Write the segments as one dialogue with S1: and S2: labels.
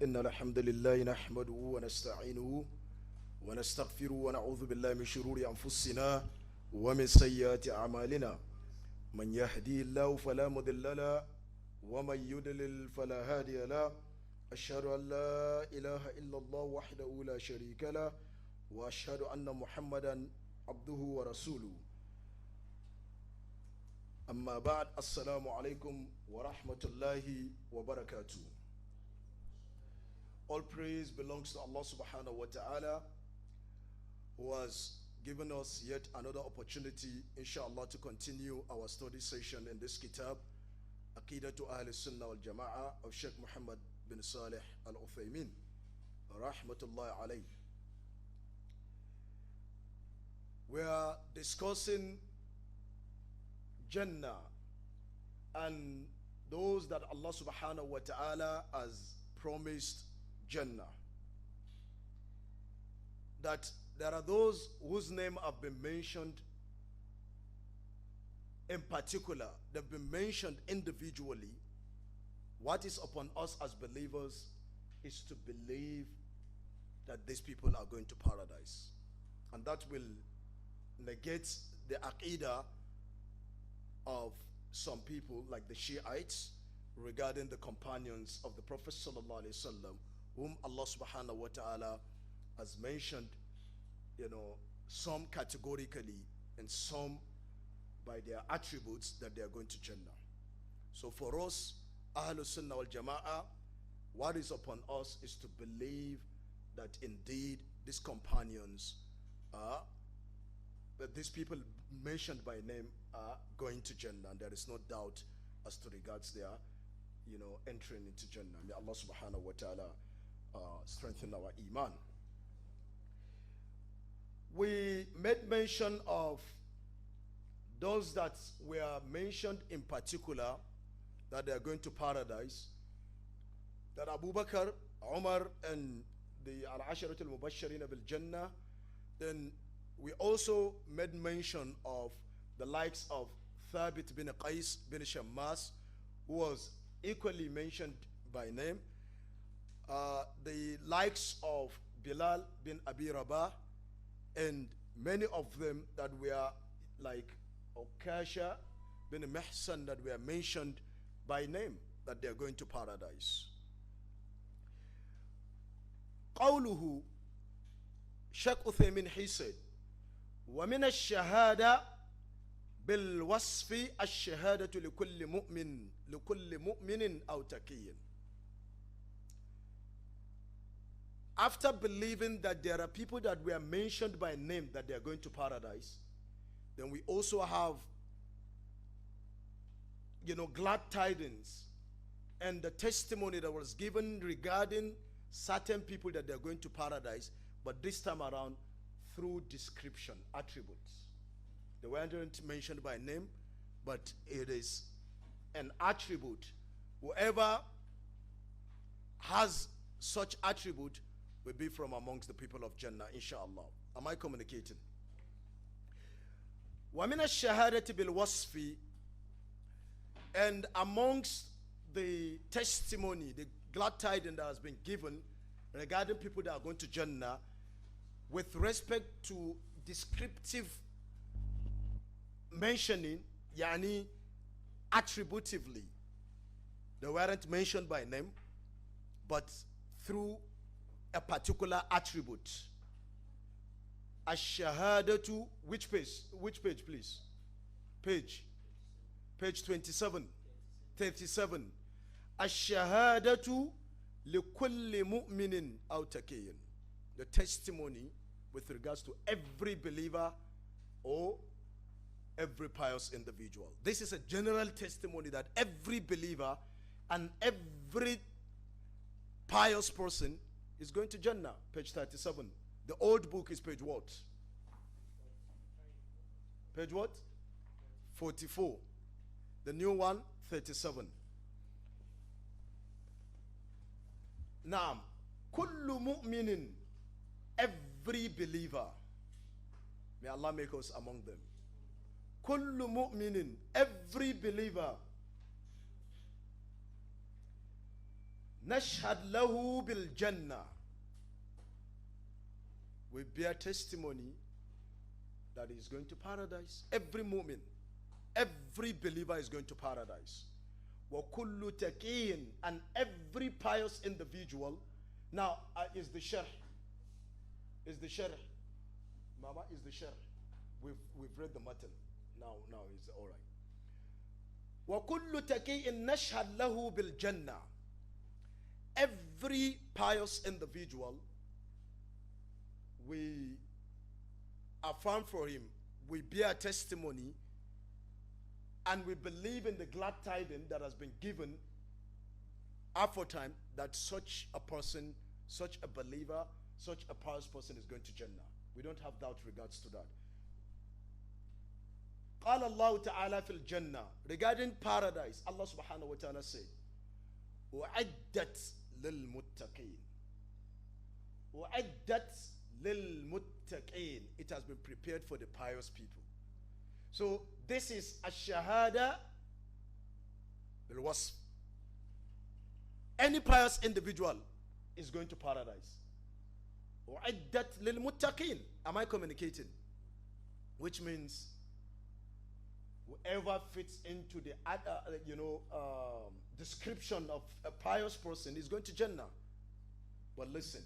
S1: إن الحمد لله نحمده ونستعينه ونستغفره ونعوذ بالله من شرور أنفسنا ومن سيئات أعمالنا من يهدي الله فلا مضل له ومن يضلل فلا هادي له أشهد أن لا إله إلا الله وحده لا شريك له وأشهد أن محمدا عبده ورسوله أما بعد السلام عليكم ورحمة الله وبركاته. All praise belongs to Allah subhanahu wa ta'ala, who has given us yet another opportunity, inshallah, to continue our study session in this kitab, Aqeedatul Ahlus, Sunnah wal Jama'ah of Sheikh Muhammad bin Salih al-Uthaymin, rahmatullahi alayh. We are discussing Jannah and those that Allah subhanahu wa ta'ala has promised Jannah. That there are those whose name have been mentioned in particular, they've been mentioned individually. What is upon us as believers is to believe that these people are going to paradise. And that will negate the aqidah of some people like the Shiites regarding the companions of the Prophet sallallahu alaihi wasallam, whom Allah subhanahu wa ta'ala has mentioned, some categorically and some by their attributes that they are going to Jannah. So for us, Ahlus Sunnah wal Jama'ah, what is upon us is to believe that indeed these companions are, that these people mentioned by name are going to Jannah, and there is no doubt as to regards their, entering into Jannah. May Allah subhanahu wa ta'ala strengthen our iman. We made mention of those that were mentioned in particular that they are going to paradise, that Abu Bakr, Umar, and the Al-Asharatul Mubashirin bil Jannah. Then we also made mention of the likes of Thabit bin Qais bin Shammas, who was equally mentioned by name. The likes of Bilal bin Abi Rabah, and many of them that were like Okasha bin Mihsan, that were mentioned by name, that they are going to paradise. قوله Sheikh Uthaymin, he said, ومن الشهادة بالوصف الشهادة لكل مؤمن أو تقي. After believing that there are people that were mentioned by name that they are going to paradise, then we also have, glad tidings and the testimony that was given regarding certain people that they are going to paradise, but this time around through description, attributes. They weren't mentioned by name, but it is an attribute. Whoever has such attribute will be from amongst the people of Jannah, inshallah. Am I communicating? وَمِنَ الشَّهَادَةِ بِالْوَصْفِ, and amongst the testimony, the glad tidings that has been given regarding people that are going to Jannah with respect to descriptive mentioning, yani attributively. They weren't mentioned by name, but through a particular attribute. Ash-shahadatu, which page please? Page 27, 37. Ash-shahadatu likulli mu'minin aw taqiyin. The testimony with regards to every believer or every pious individual. This is a general testimony that every believer and every pious person is going to Jannah. Page 37. The old book is page what? Page what? 44. The new one, 37. Naam. Kullu mu'minin, every believer. May Allah make us among them. Kullu mu'minin, every believer. نشهد له بالجنة. We bear testimony that he is going to paradise. Every moment, every believer is going to paradise. وَكُلُّ تَقِيٍّ, and every pious individual. Now, is the sharh. Is the sharh. Mama, is the sharh. We've read the matan. Now it's all right. وَكُلُّ تَقِيٍّ نَشْهَدْ لَهُ بِالْجَنَّةِ. Every pious individual, we affirm for him, we bear testimony, and we believe in the glad tidings that has been given aforetime that such a person, such a believer, such a pious person is going to Jannah. We don't have doubt regards to that. قال الله تعالى في الجنة, regarding paradise, Allah subhanahu wa ta'ala said, وَعَدَّتْ لِلْمُتَّقِينَ. وَعَدَّتْ لِلْمُتَّقِينَ. It has been prepared for the pious people. So this is a shahada bil-wasf. Any pious individual is going to paradise. وَعَدَّتْ لِلْمُتَّقِينَ. Am I communicating? Which means whoever fits into the description of a pious person is going to Jannah. But listen,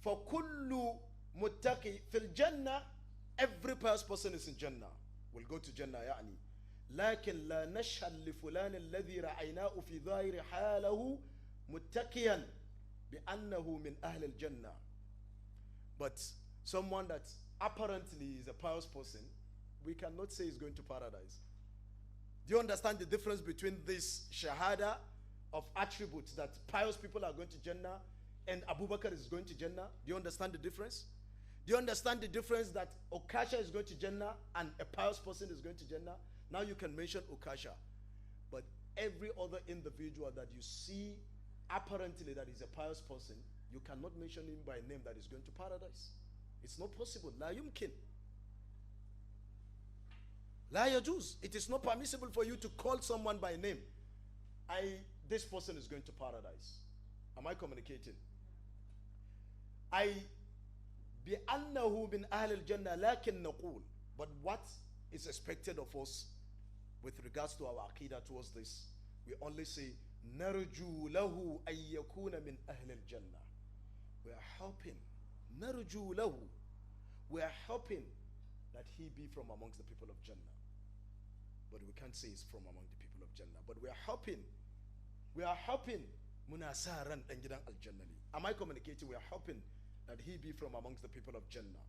S1: for kullu muttaqi fil Jannah, every pious person is in Jannah. Will go to Jannah, يعني. لكن لا نشهد لفلان الذي رأيناه في ظاهر حاله متقيا بأنه من أهل الجنة. But someone that apparently is a pious person, we cannot say he's going to paradise. Do you understand the difference between this shahada of attributes that pious people are going to Jannah and Abu Bakr is going to Jannah? Do you understand the difference? Do you understand the difference that Ukasha is going to Jannah and a pious person is going to Jannah? Now you can mention Ukasha. But every other individual that you see apparently that is a pious person, you cannot mention him by name that is going to paradise. It's not possible. La yumkin. La yajuz. It is not permissible for you to call someone by name. This person is going to paradise. Am I communicating? بأنه من أهل الجنة لكن نقول. But what is expected of us with regards to our Aqeedah towards this, we only say نرجو له أن يكون من أهل الجنة. We are hoping, نرجو له, we are hoping that he be from amongst the people of Jannah. But we can't say he's from among the people of Jannah. But we are hoping munasaran dan gidan aljanna. Am I communicating? We are hoping that he be from amongst the people of Jannah.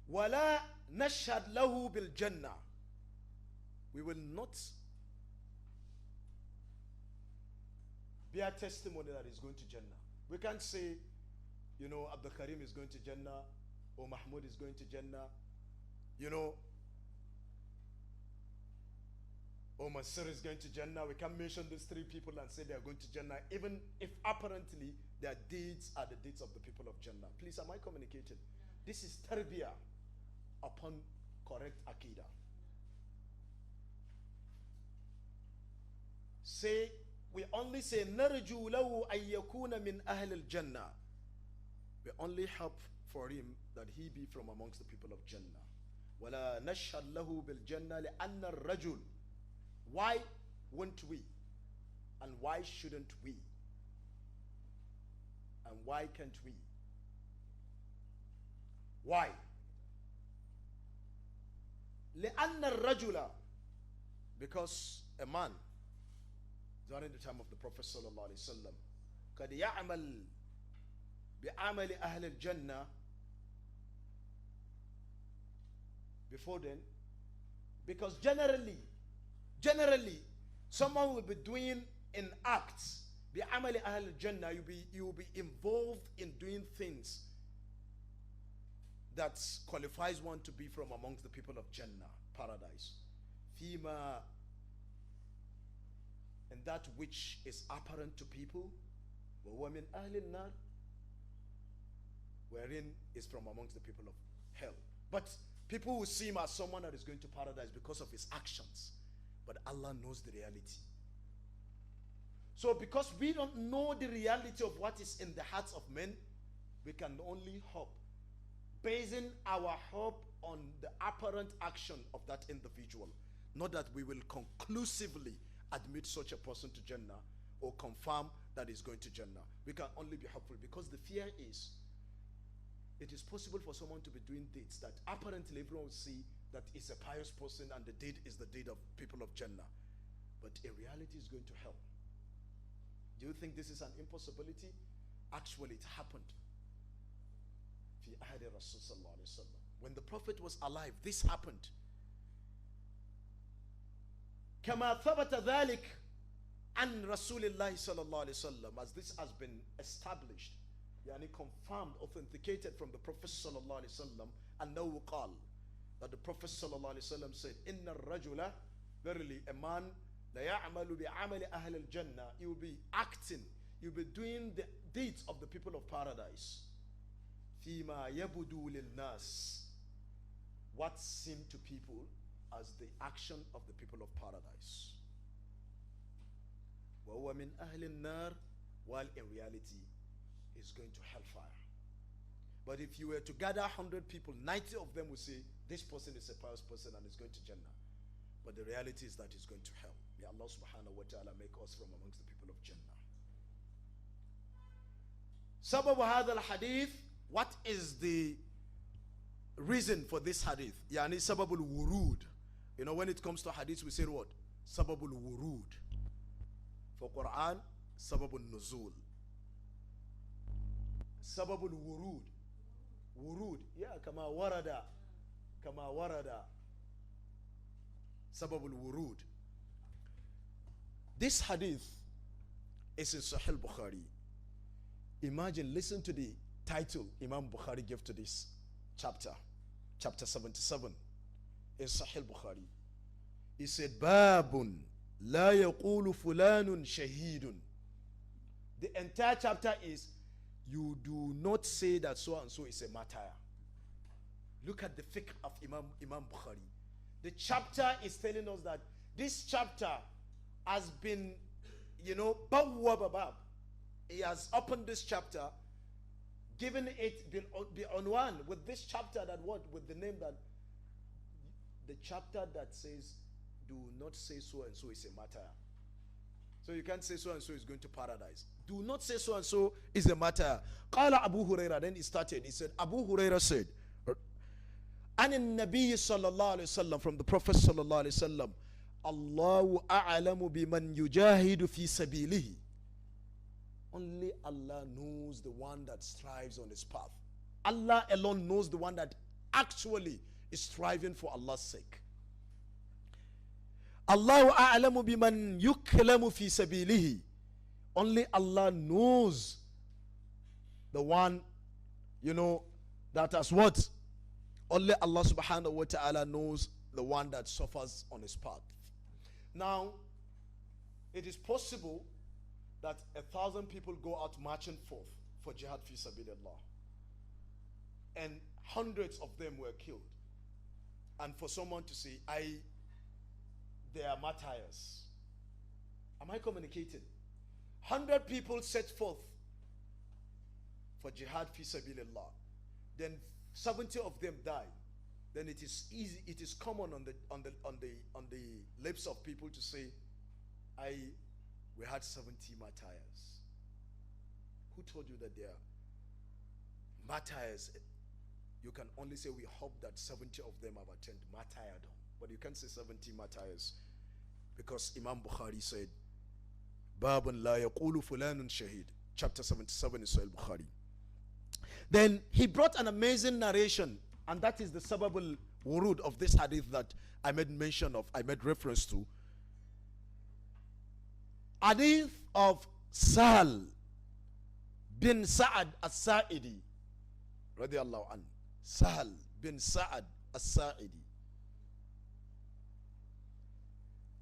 S1: Wala nashhad lahu bil Jannah. We will not bear testimony that he's going to Jannah. We can't say, Abdul Karim is going to Jannah, or Mahmoud is going to Jannah, or Mansur is going to Jannah. We can't mention these three people and say they are going to Jannah, even if apparently their deeds are the deeds of the people of Jannah. Please, am I communicating? This is tarbiyah upon correct Aqeedah. We only say narju lahu an yakuna min ahl al-jannah. We only hope for him that he be from amongst the people of Jannah. Wala nashhad lahu bil jannah li'anna ar-rajul. Why won't we? And why shouldn't we? And why can't we? Why? لأن الرجل, because a man during the time of the Prophet sallallahu alaihi wasallam قد يعمل بعمل أهل الجنة. Before then, because generally someone will be doing in acts بعمل أهل الجنة, you will be involved in doing things that qualifies one to be from amongst the people of Jannah, paradise. Fima, and that which is apparent to people, وَمِنْ أَهْلِ النَّارِ, wherein is from amongst the people of hell. But people will see him as someone that is going to paradise because of his actions. But Allah knows the reality. So because we don't know the reality of what is in the hearts of men, we can only hope, basing our hope on the apparent action of that individual. Not that we will conclusively admit such a person to Jannah or confirm that he's going to Jannah. We can only be hopeful, because the fear is, it is possible for someone to be doing deeds that apparently everyone will see that is a pious person and the deed is the deed of people of Jannah, but in reality is going to hell. Do you think this is an impossibility? Actually, it happened. When the Prophet was alive, this happened. كما ثبت ذلك عن رسول الله صلى الله عليه وسلم, as this has been established, يعني confirmed, authenticated from the Prophet صلى الله عليه وسلم, أنه قال, that the Prophet صلى الله عليه وسلم said, إن الرجل, verily a man, لا يعمل بعمل أهل الجنة, he will be acting, he will be doing the deeds of the people of paradise, فيما يبدو للناس, what seemed to people as the action of the people of paradise. وَهُوَ مِنْ أَهْلِ النَّارِ, while in reality is going to hellfire. But if you were to gather 100 people, 90 of them will say, this person is a pious person and is going to Jannah. But the reality is that he's going to hell. May Allah subhanahu wa ta'ala make us from amongst the people of Jannah. سبب هذا الحديث, what is the reason for this hadith? Yani sababul wurud. You know, when it comes to hadith, we say what? Sababul wurud. For Quran, sababul nuzul. Sababul wurud. Wurud. Yeah, kama warada. Kama warada. Sababul wurud. This hadith is in Sahih Bukhari. Imagine, listen to the title Imam Bukhari gave to this chapter. Chapter 77 in Sahih Bukhari. He said, Babun la yaqulu fulanun shahidun. The entire chapter is, you do not say that so and so is a martyr. Look at the fiqh of Imam Bukhari. The chapter is telling us that this chapter has been, bawwababab. He has opened this chapter, given it the unwan with this chapter that what? With the name that, the chapter that says, do not say so and so is a martyr. So you can't say so and so is going to paradise. Do not say so and so is a martyr. Qala Abu Huraira, then he started. He said, Abu Huraira said, An Nabi sallallahu alayhi wasallam, from the Prophet sallallahu alayhi wasallam, Allahu a'lamu biman yujahidu fi sabilihi. Only Allah knows the one that strives on his path. Allah alone knows the one that actually is striving for Allah's sake. Allahu a'lamu biman yuklamu fi sabilihi. Only Allah knows the one, that has what? Only Allah subhanahu wa ta'ala knows the one that suffers on his path. Now, it is possible that 1,000 people go out marching forth for jihad fi sabilillah, and hundreds of them were killed, and for someone to say, they are martyrs. Am I communicating? 100 people set forth for jihad fi sabilillah, then 70 of them die. Then it is easy, it is common on the lips of people to say, we had 70 martyrs. Who told you that they are martyrs? You can only say, we hope that 70 of them have attained martyrdom. But you can't say 70 martyrs, because Imam Bukhari said, Babun la yaqulu fulanun shahid. Chapter 77 is Sahih Bukhari. Then he brought an amazing narration, and that is the sababul wurud of this hadith that I made mention of, I made reference to. Hadith of Sahal bin Sa'ad as-Sa'idi radiyallahu anhu. Sahal bin Sa'ad as-Sa'idi,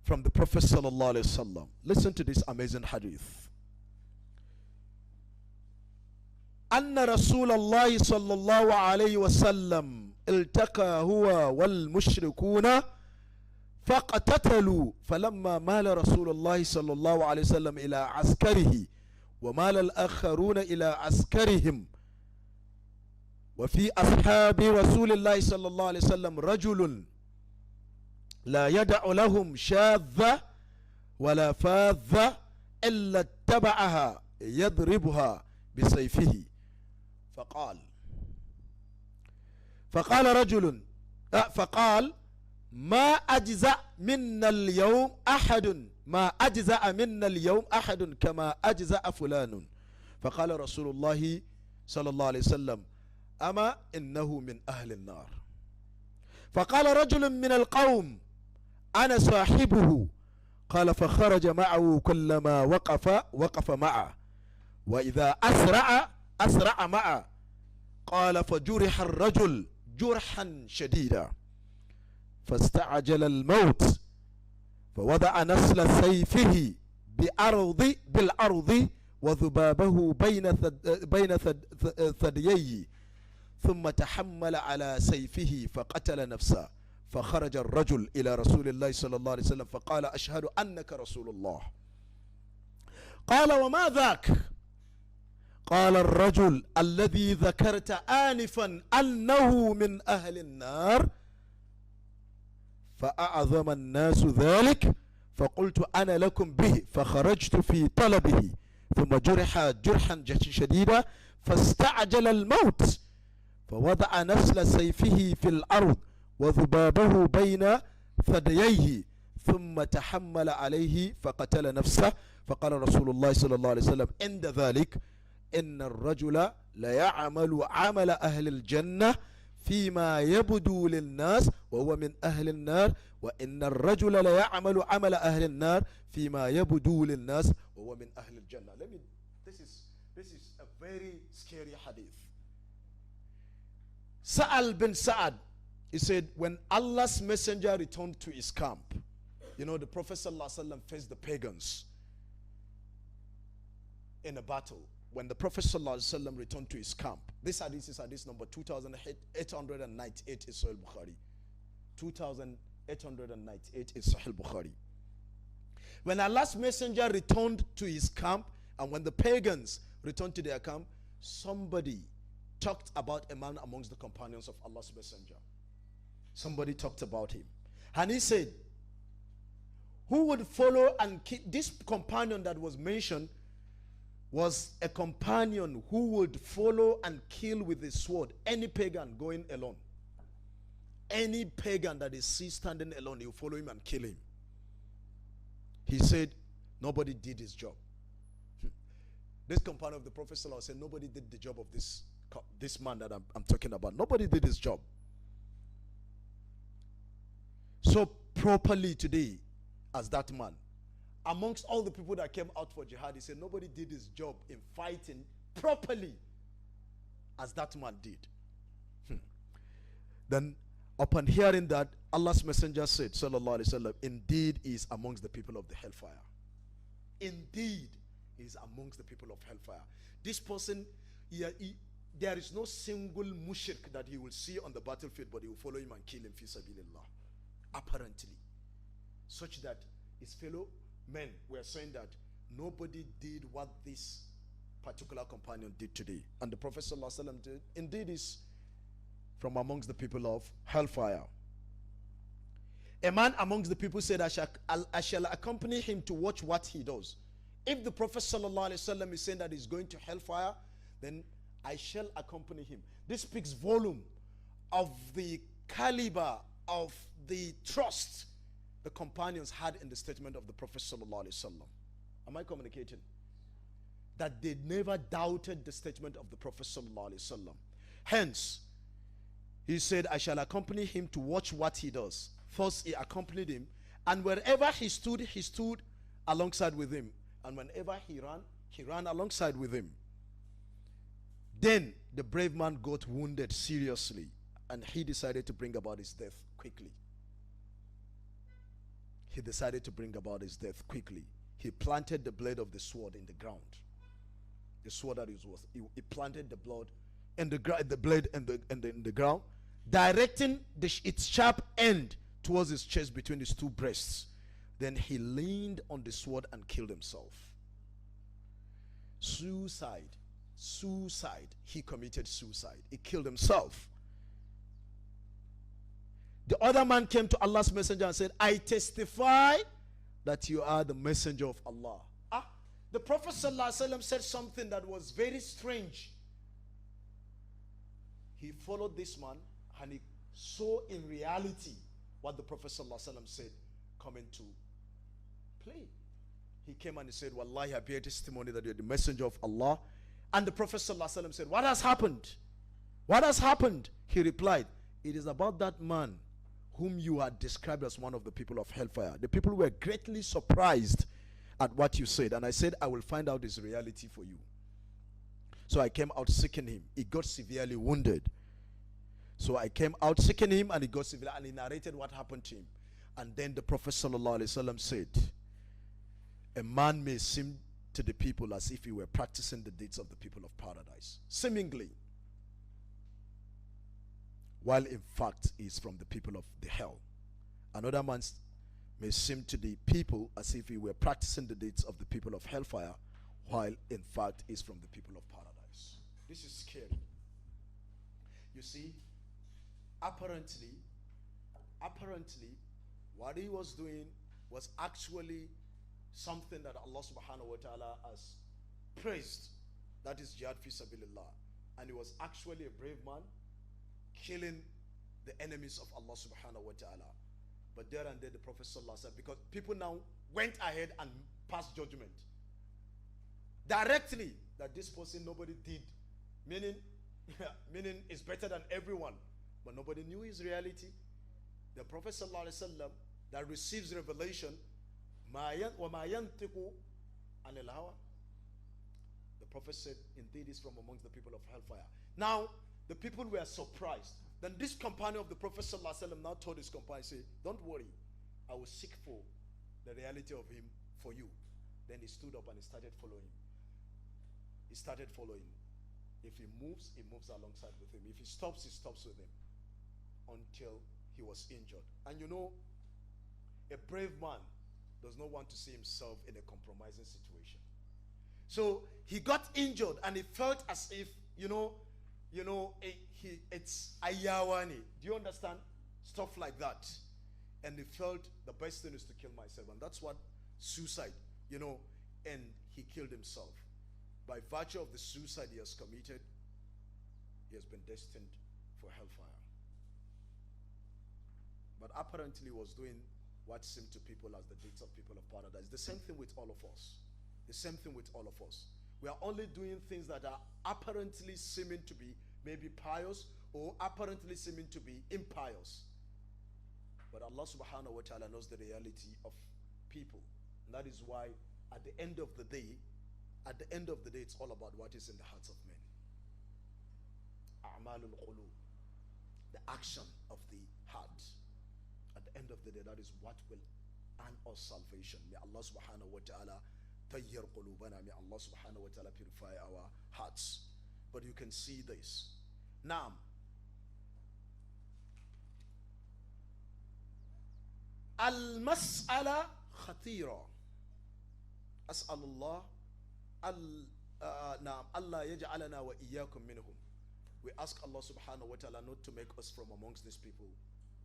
S1: from the Prophet sallallahu alaihi wasallam. Listen to this amazing hadith. أن رسول الله صلى الله عليه وسلم التقى هو والمشركون
S2: فاقتتلوا فلما مال رسول الله صلى الله عليه وسلم إلى عسكره ومال الآخرون إلى عسكرهم وفي أصحاب رسول الله صلى الله عليه وسلم رجل لا يدع لهم شاذة ولا فاذة إلا اتبعها يضربها بسيفه فقال ما أجزأ منا اليوم أحد كما أجزأ فلان. فقال رسول الله صلى الله عليه وسلم أما إنه من أهل النار. فقال رجل من القوم أنا صاحبه. قال فخرج معه كلما وقف معه وإذا أسرع معه. قال فجرح الرجل جرحا شديدا فاستعجل الموت فوضع نسل سيفه بالأرض وذبابه بين ثدييه ثم تحمل على سيفه فقتل نفسه. فخرج الرجل إلى رسول الله صلى الله عليه وسلم فقال أشهد أنك رسول الله. قال وما ذاك؟ قال الرجل الذي ذكرت آنفا أنه من أهل النار. فأعظم الناس ذلك فقلت أنا لكم به فخرجت في طلبه ثم جرح جرحا شديدا فاستعجل الموت فوضع نسل سيفه في الأرض وذبابه بين ثدييه ثم تحمل عليه فقتل نفسه. فقال رسول الله صلى الله عليه وسلم عند ذلك إن الرجل ليعمل عمل أهل الجنة فيما يبدو للناس وهو من أهل النار وإن الرجل ليعمل عمل أهل النار فيما يبدو للناس وهو من أهل الجنة. This is a very scary hadith. Sa'al bin Sa'ad, he said, when Allah's messenger returned to his camp, you know, the Prophet ﷺ faced the pagans in a battle. When the Prophet ﷺ returned to his camp, this hadith is hadith number 2898 in Sahih Bukhari. 2898 in Sahih Bukhari. When Allah's messenger returned to his camp, and when the pagans returned to their camp, somebody talked about a man amongst the companions of Allah's messenger. Somebody talked about him. And he said, who would follow and kill? This companion that was mentioned was a companion who would follow and kill with his sword any pagan going alone. Any pagan that is seen standing alone, he will follow him and kill him. He said, nobody did his job. This companion of the Prophet ﷺ said, nobody did the job of this man that I'm talking about. Nobody did his job. So properly today, as that man, amongst all the people that came out for jihad, he said nobody did his job in fighting properly as that man did. Then upon hearing that, Allah's messenger said, sallallahu alaihi wasallam, indeed he is amongst the people of the hellfire. Indeed he is amongst the people of hellfire. This person, there is no single mushrik that he will see on the battlefield, but he will follow him and kill him fi sabilillah. Apparently. Such that his fellow men were saying that nobody did what this particular companion did today. And the Prophet ﷺ did, indeed is from amongst the people of hellfire. A man amongst the people said, I shall accompany him to watch what he does. If the Prophet ﷺ is saying that he's going to hellfire, then I shall accompany him. This speaks volume of the caliber of the trust the companions had in the statement of the Prophet ﷺ. Am I communicating? That they never doubted the statement of the Prophet ﷺ. Hence, he said, I shall accompany him to watch what he does. First, he accompanied him, and wherever he stood alongside with him. And whenever he ran alongside with him. Then the brave man got wounded seriously, and he decided to bring about his death quickly. He decided to bring about his death quickly. He planted the blade of the sword in the ground. The sword that it was, he planted the blade in the ground, directing its sharp end towards his chest between his two breasts. Then he leaned on the sword and killed himself. Suicide. He committed suicide. He killed himself. The other man came to Allah's messenger and said, I testify that you are the messenger of Allah. The Prophet ﷺ said something that was very strange. He followed this man and he saw in reality what the Prophet ﷺ said coming to play. He came and he said, Wallahi, I bear testimony that you're the messenger of Allah. And the Prophet ﷺ said, what has happened? What has happened? He replied, it is about that man whom you had described as one of the people of hellfire. The people were greatly surprised at what you said. And I said, I will find out his reality for you. So I came out seeking him. He got severely wounded. So I came out seeking him and he got severely, and he narrated what happened to him. And then the Prophet ﷺ said, a man may seem to the people as if he were practicing the deeds of the people of paradise, seemingly, while in fact he is from the people of the hell. Another man may seem to the people as if he were practicing the deeds of the people of hellfire, while in fact he is from the people of paradise. This is scary. You see, apparently, what he was doing was actually something that Allah subhanahu wa ta'ala has praised. That is jihad fi sabilillah. And he was actually a brave man, killing the enemies of Allah subhanahu wa ta'ala. But there and there the Prophet sallallahu alaihi wasallam, because people now went ahead and passed judgment directly that this person nobody did, meaning is better than everyone, but nobody knew his reality. The Prophet sallallahu alaihi wasallam that receives revelation, وَمَا يَنْتِقُ عَنِ الْهَوَى. The Prophet said, indeed he's from amongst the people of hellfire. Now, the people were surprised. Then this companion of the Prophet ﷺ now told his companion, say, don't worry, I will seek for the reality of him for you. Then he stood up and he started following. He started following. If he moves alongside with him. If he stops with him. Until he was injured. And you know, a brave man does not want to see himself in a compromising situation. So he got injured and he felt as if, it's ayawani. Do you understand? Stuff like that. And he felt the best thing is to kill myself. And that's what suicide, and he killed himself. By virtue of the suicide he has committed, he has been destined for hellfire. But apparently he was doing what seemed to people as the deeds of people of paradise. The same thing with all of us. The same thing with all of us. We are only doing things that are apparently seeming to be maybe pious or apparently seeming to be impious. But Allah subhanahu wa ta'ala knows the reality of people. And that is why at the end of the day, it's all about what is in the hearts of men. A'malul qulub, the action of the heart. At the end of the day, that is what will earn us salvation. May Allah subhanahu wa ta'ala tayyir qulubana. May Allah subhanahu wa ta'ala purify our hearts. But you can see this. Now, al-mas'ala khatira. As'alullah Allah yaj'alana wa iyyakum minhum. We ask Allah subhanahu wa ta'ala not to make us from amongst these people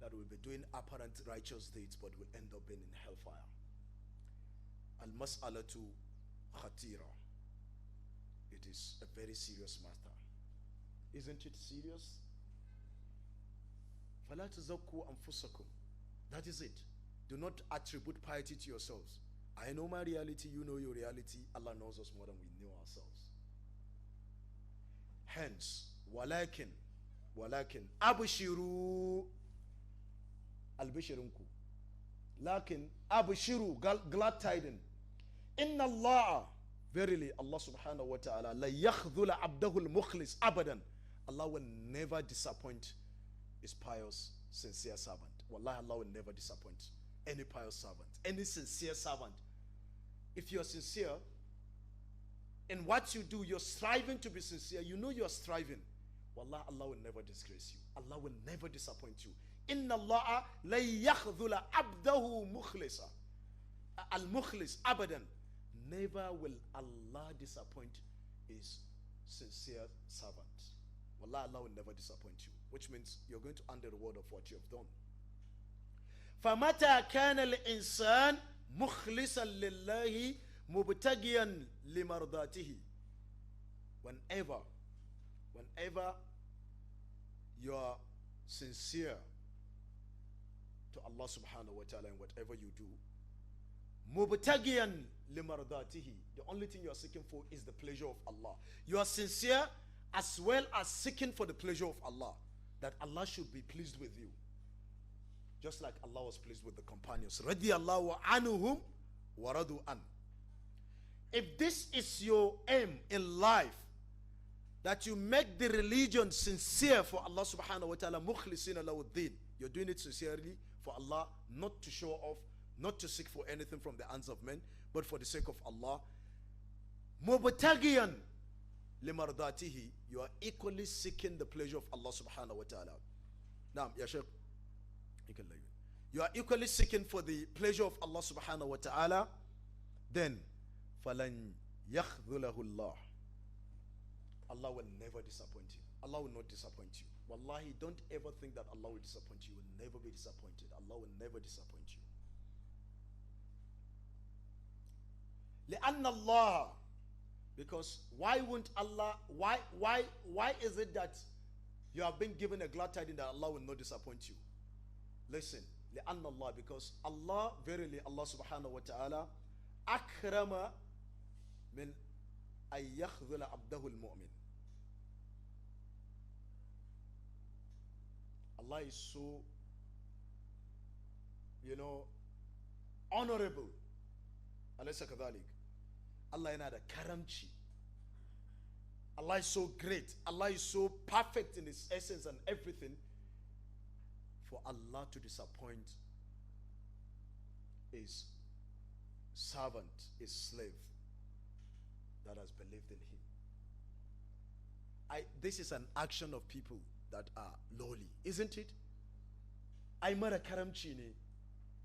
S2: that will be doing apparent righteous deeds but will end up being in hellfire. Al-mas'alatu khatira. It is a very serious matter. Isn't it serious? فَلَا تُزَكُّوا أَنفُسَكُمْ. That is it. Do not attribute piety to yourselves. I know my reality, you know your reality. Allah knows us more than we know ourselves. Hence, walakin, abshiru al-bishirunku. Lakin, abshiru, glad tidings. Inna Allah, verily Allah subhanahu wa ta'ala, la yakhdhula abdahul mukhlis abadan. Allah will never disappoint his pious, sincere servant. Wallahi, Allah will never disappoint any pious servant, any sincere servant. If you're sincere in what you do, you're striving to be sincere, you know you're striving. Wallah, Allah will never disgrace you. Allah will never disappoint you. إِنَّ اللَّهَ لَن يَخْذُلَ عَبْدَهُ مُخْلِصًا. Al-Mukhlis, abadan. Never will Allah disappoint his sincere servant. Wallah, Allah will never disappoint you. Which means you're going to earn the reward of what you have done. فَمَتَى كَانَ الْإِنسَانِ مُخْلِصًا لِلَّهِ مُبْتَغِيًا لِمَرْضَاتِهِ. Whenever you are sincere to Allah subhanahu wa ta'ala in whatever you do, مُبْتَغِيًا لِمَرْضَاتِهِ, the only thing you are seeking for is the pleasure of Allah. You are sincere as well as seeking for the pleasure of Allah, that Allah should be pleased with you. Just like Allah was pleased with the companions. رَضِيَ اللَّهُ عَنْهُمْ وَرَضُوا عَنْهُ. If this is your aim in life, that you make the religion sincere for Allah subhanahu wa ta'ala, mukhlisina lahu din, you're doing it sincerely for Allah, not to show off, not to seek for anything from the hands of men, but for the sake of Allah. Mubtagiyan limardatihi, you are equally seeking the pleasure of Allah subhanahu wa ta'ala. Now, ya Shaykh, you are equally seeking for the pleasure of Allah subhanahu wa ta'ala, then falan yakhdhulahu Allah. Allah will never disappoint you. Allah will not disappoint you. Wallahi, don't ever think that Allah will disappoint you. You will never be disappointed. Allah will never disappoint you. لأن Allah, because why won't Allah, why is it that you have been given a glad tidings that Allah will not disappoint you? Listen, لأن Allah, because Allah, verily Allah subhanahu wa ta'ala, أكرم من أن يخذل عبده المؤمن. Allah is so, honorable. Alaysa kadhalik. Allah yana da karamci. Allah is so great. Allah is so perfect in his essence and everything. For Allah to disappoint his servant, his slave that has believed in him. This is an action of people that are lowly, isn't it? I mara karamchi ne.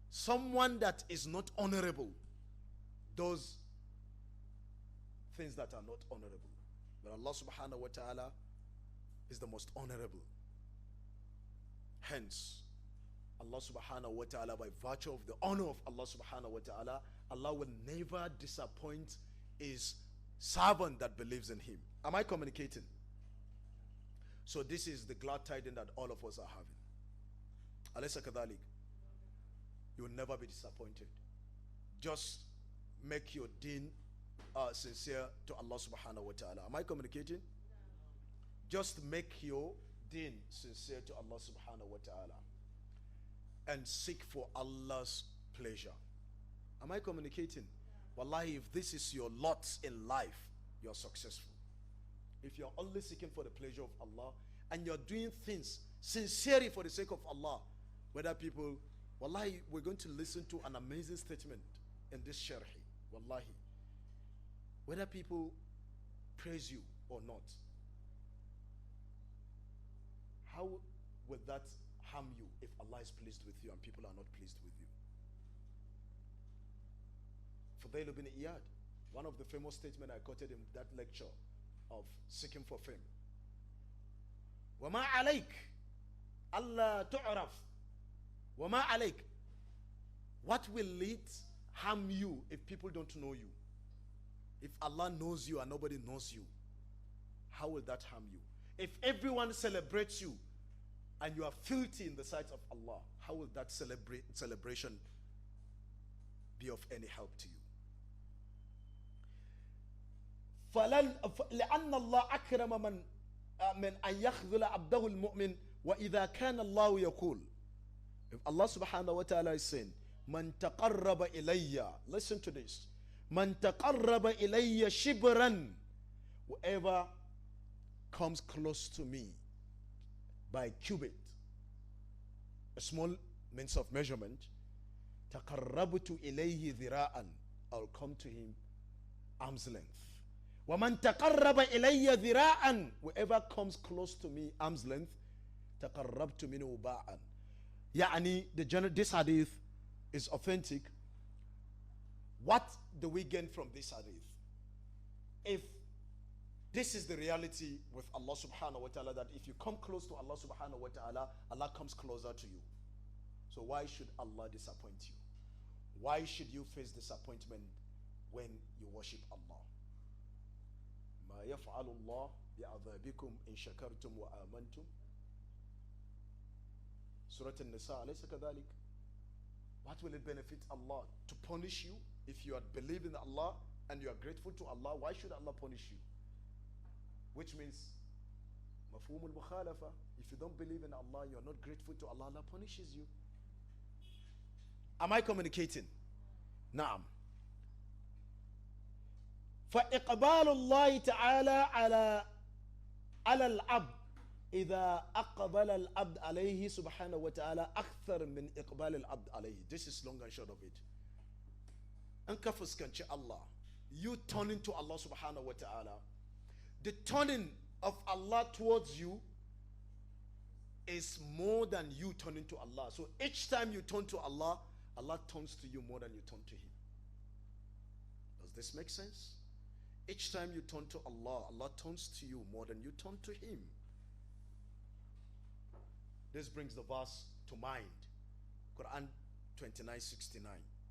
S2: Someone that is not honorable does things that are not honorable. But Allah subhanahu wa ta'ala is the most honorable. Hence, Allah subhanahu wa ta'ala, by virtue of the honor of Allah subhanahu wa ta'ala, Allah will never disappoint his servant that believes in him. Am I communicating? So this is the glad tidings that all of us are having. Alaysa kadhalik. You will never be disappointed. Just make your deen sincere to Allah subhanahu wa ta'ala. Am I communicating? Just make your deen sincere to Allah subhanahu wa ta'ala. And seek for Allah's pleasure. Am I communicating? Wallahi, if this is your lot in life, you're successful. If you're only seeking for the pleasure of Allah and you're doing things sincerely for the sake of Allah, whether people, wallahi, we're going to listen to an amazing statement in this sharhi, wallahi. Whether people praise you or not, how will that harm you if Allah is pleased with you and people are not pleased with you? Fudayl ibn Iyad, one of the famous statements I quoted in that lecture of seeking for fame. وَمَا عَلَيْكَ أَلَّا تُعْرَفْ وَمَا عَلَيْكَ. What will it harm you if people don't know you? If Allah knows you and nobody knows you, how will that harm you? If everyone celebrates you and you are filthy in the sight of Allah, how will that celebration be of any help to you? لأن الله أكرم من أن يخذل عبده المؤمن وإذا كان الله يقول. If Allah subhanahu wa ta'ala is saying, من تقرب إلي, listen to this, من تقرب إلي شبرا, whoever comes close to me by cubit, a small means of measurement, تقربت إليه ذراعا, I'll come to him arm's length. وَمَنْ تَقَرَّبَ إِلَيَّ ذِرَاءً, whoever comes close to me arm's length, تَقَرَّبْتُ مِنْهُ بَاعًا, this hadith is authentic. What do we gain from this hadith? If this is the reality with Allah subhanahu wa ta'ala, that if you come close to Allah subhanahu wa ta'ala, Allah comes closer to you. So why should Allah disappoint you? Why should you face disappointment when you worship Allah? ما يفعل الله بعذابكم إن شكرتم وآمنتم. Surah An-Nisa, أليس كذلك? What will it benefit Allah? To punish you if you are believing in Allah and you are grateful to Allah? Why should Allah punish you? Which means مفهوم المخالفة. If you don't believe in Allah, you are not grateful to Allah, Allah punishes you. Am I communicating? نعم. فإقبال الله تعالى على العبد إذا أقبل العبد عليه سبحانه وتعالى أكثر من إقبال العبد عليه. This is long and short of it. أنك فسكنش Allah. You turning to Allah subhanahu wa ta'ala. The turning of Allah towards you is more than you turning to Allah. So each time you turn to Allah, Allah turns to you more than you turn to Him. Does this make sense? Each time you turn to Allah, Allah turns to you more than you turn to Him. This brings the verse to mind. Quran 29:69,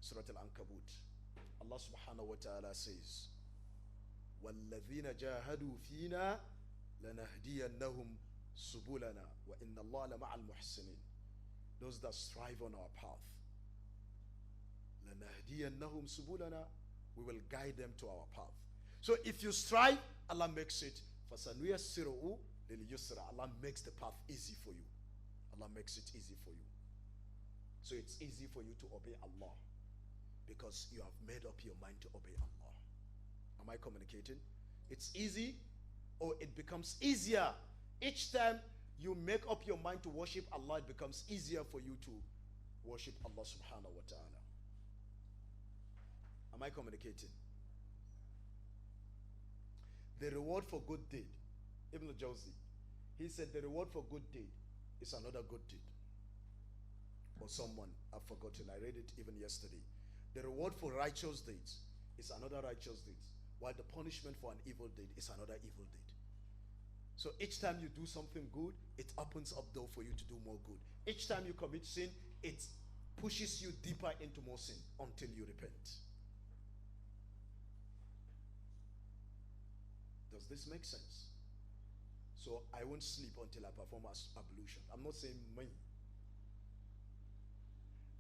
S2: Surah Al-Ankabut. Allah subhanahu wa ta'ala says, وَالَّذِينَ جَاهَدُوا فِينَا لَنَهْدِيَنَّهُمْ سُبُلَنَا وَإِنَّ اللَّهَ لَمَعَ الْمُحْسِنِينَ. Those that strive on our path. لَنَهْدِيَنَّهُمْ سُبُلَنَا. We will guide them to our path. So if you strive, Allah makes it. فَسَنُيَسِّرُهُ لِلْيُسْرَ. Allah makes the path easy for you. Allah makes it easy for you. So it's easy for you to obey Allah because you have made up your mind to obey Allah. Am I communicating? It's easy, or it becomes easier. Each time you make up your mind to worship Allah, it becomes easier for you to worship Allah subhanahu wa ta'ala. Am I communicating? The reward for good deed, Ibn Jawzi, he said the reward for good deed is another good deed. Or someone, I've forgotten, I read it even yesterday. The reward for righteous deeds is another righteous deed, while the punishment for an evil deed is another evil deed. So each time you do something good, it opens up door for you to do more good. Each time you commit sin, it pushes you deeper into more sin until you repent. Does this make sense? So I won't sleep until I perform ablution. I'm not saying me.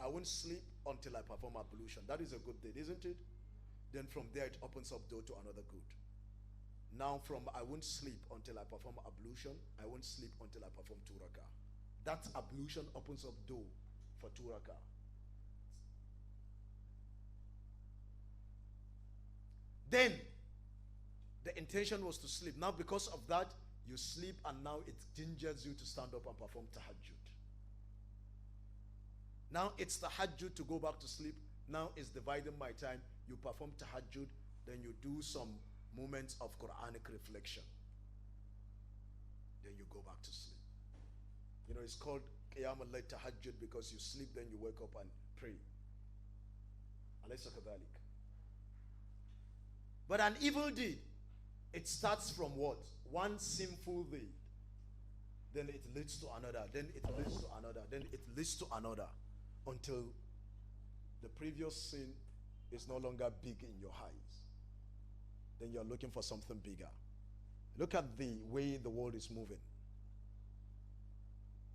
S2: I won't sleep until I perform ablution. That is a good deed, isn't it? Then from there it opens up door to another good. Now from I won't sleep until I perform ablution, I won't sleep until I perform 2 rakah. That ablution opens up door for 2 rakah. Then the intention was to sleep. Now because of that, you sleep, and now it gingers you to stand up and perform tahajjud. Now it's tahajjud to go back to sleep. Now it's dividing my time. You perform tahajjud, then you do some moments of Quranic reflection. Then you go back to sleep. You know, it's called Qiyam al-Layl tahajjud because you sleep, then you wake up and pray. Alaysa kadhalik. But an evil deed, it starts from what? One sinful deed. Then it leads to another. Then it leads to another. Then it leads to another. Until the previous sin is no longer big in your eyes. Then you're looking for something bigger. Look at the way the world is moving.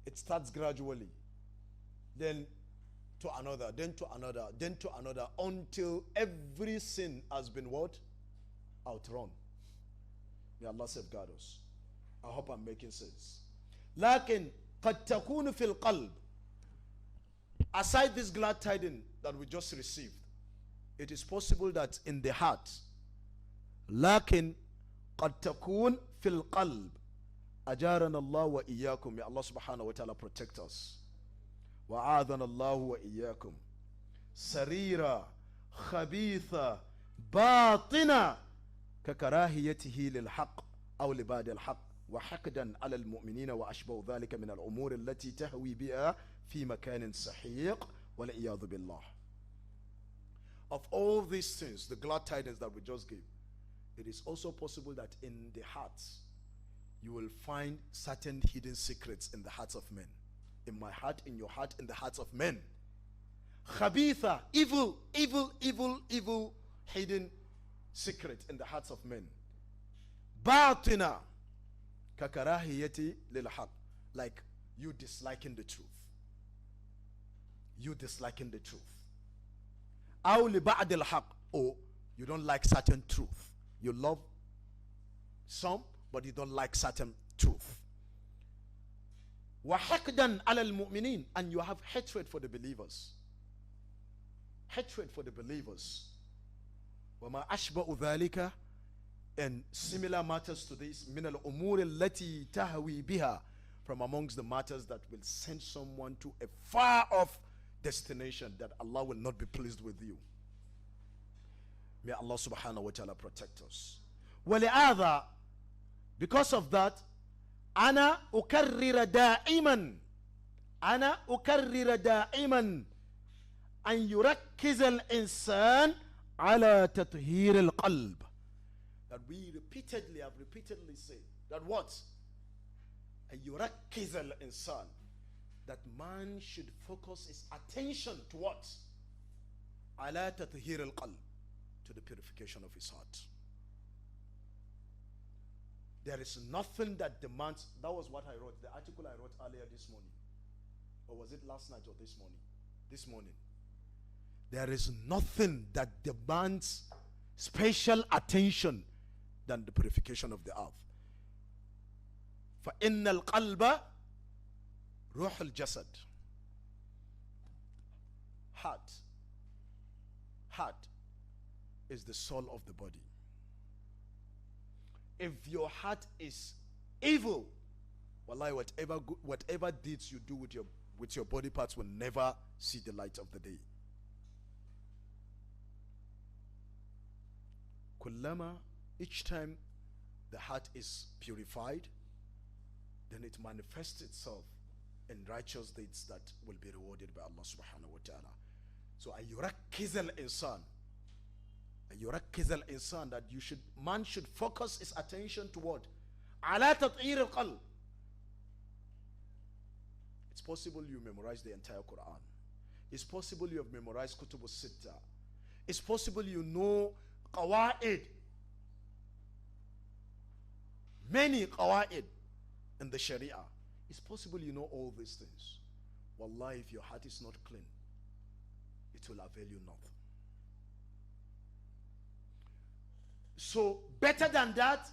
S2: It starts gradually. Then to another. Then to another. Then to another. Until every sin has been what? Outrun. May Allah safeguard us. I hope I'm making sense. لكن قد تكون في القلب. Aside this glad tidings that we just received, it is possible that in the heart, لكن قد تكون في القلب. أجارنا الله وإياكم. May Allah subhanahu wa ta'ala protect us. وعاذنا الله وإياكم. سريرة خبيثة باطنة ككراهيته للحق أو لبعد الحق وحقدا على المؤمنين وأشبه ذلك من الأمور التي تهوي بها في مكان سحيق والعياذ بالله. Of all these things, the glad tidings that we just gave, it is also possible that in the hearts you will find certain hidden secrets in the hearts of men. In my heart, in your heart, in the hearts of men. Khabitha, evil, hidden secret in the hearts of men. Batina, kakarahiyati lil haq, like you disliking the truth. You disliking the truth. Aw li ba'd al haq, or you don't like certain truth. You love some, but you don't like certain truth. Wa haqdan ala al mu'minin, and you have hatred for the believers. Hatred for the believers. Wa ma ashba'u dhalika, and similar matters to this, min al umur allati tahwi biha, from amongst the matters that will send someone to a far off destination that Allah will not be pleased with you. May Allah subhanahu wa ta'ala protect us. وَلِعَذَا, because of that, أَنَا أُكَرِّرَ دَائِمًا أَن يُرَكِّزَ الْإِنسان على تطهير القلب. That we have repeatedly said that what? أن يُرَكِّزَ الْإِنسان, that man should focus his attention to what? على تطهير القلب, to the purification of his heart. There is nothing that demands, that was what I wrote, the article I wrote earlier this morning. Or was it last night or this morning? This morning. There is nothing that demands special attention than the purification of the earth. فَإِنَّ الْقَلْبَ روح الجسد. Heart is the soul of the body. If your heart is evil, wallahi, whatever deeds you do with your body parts will never see the light of the day. Kullama, each time the heart is purified, then it manifests itself in righteous deeds that will be rewarded by Allah subhanahu wa ta'ala. So ayurakkiz al-insan, that man should focus his attention toward ala tat'ir al-qalb. It's possible you memorize the entire Quran. It's possible you have memorized Kutub al-Sitta. It's possible you know qawaid, many qawaid in the Sharia. It's possible you know all these things. Wallahi, if your heart is not clean, it will avail you nothing. So better than that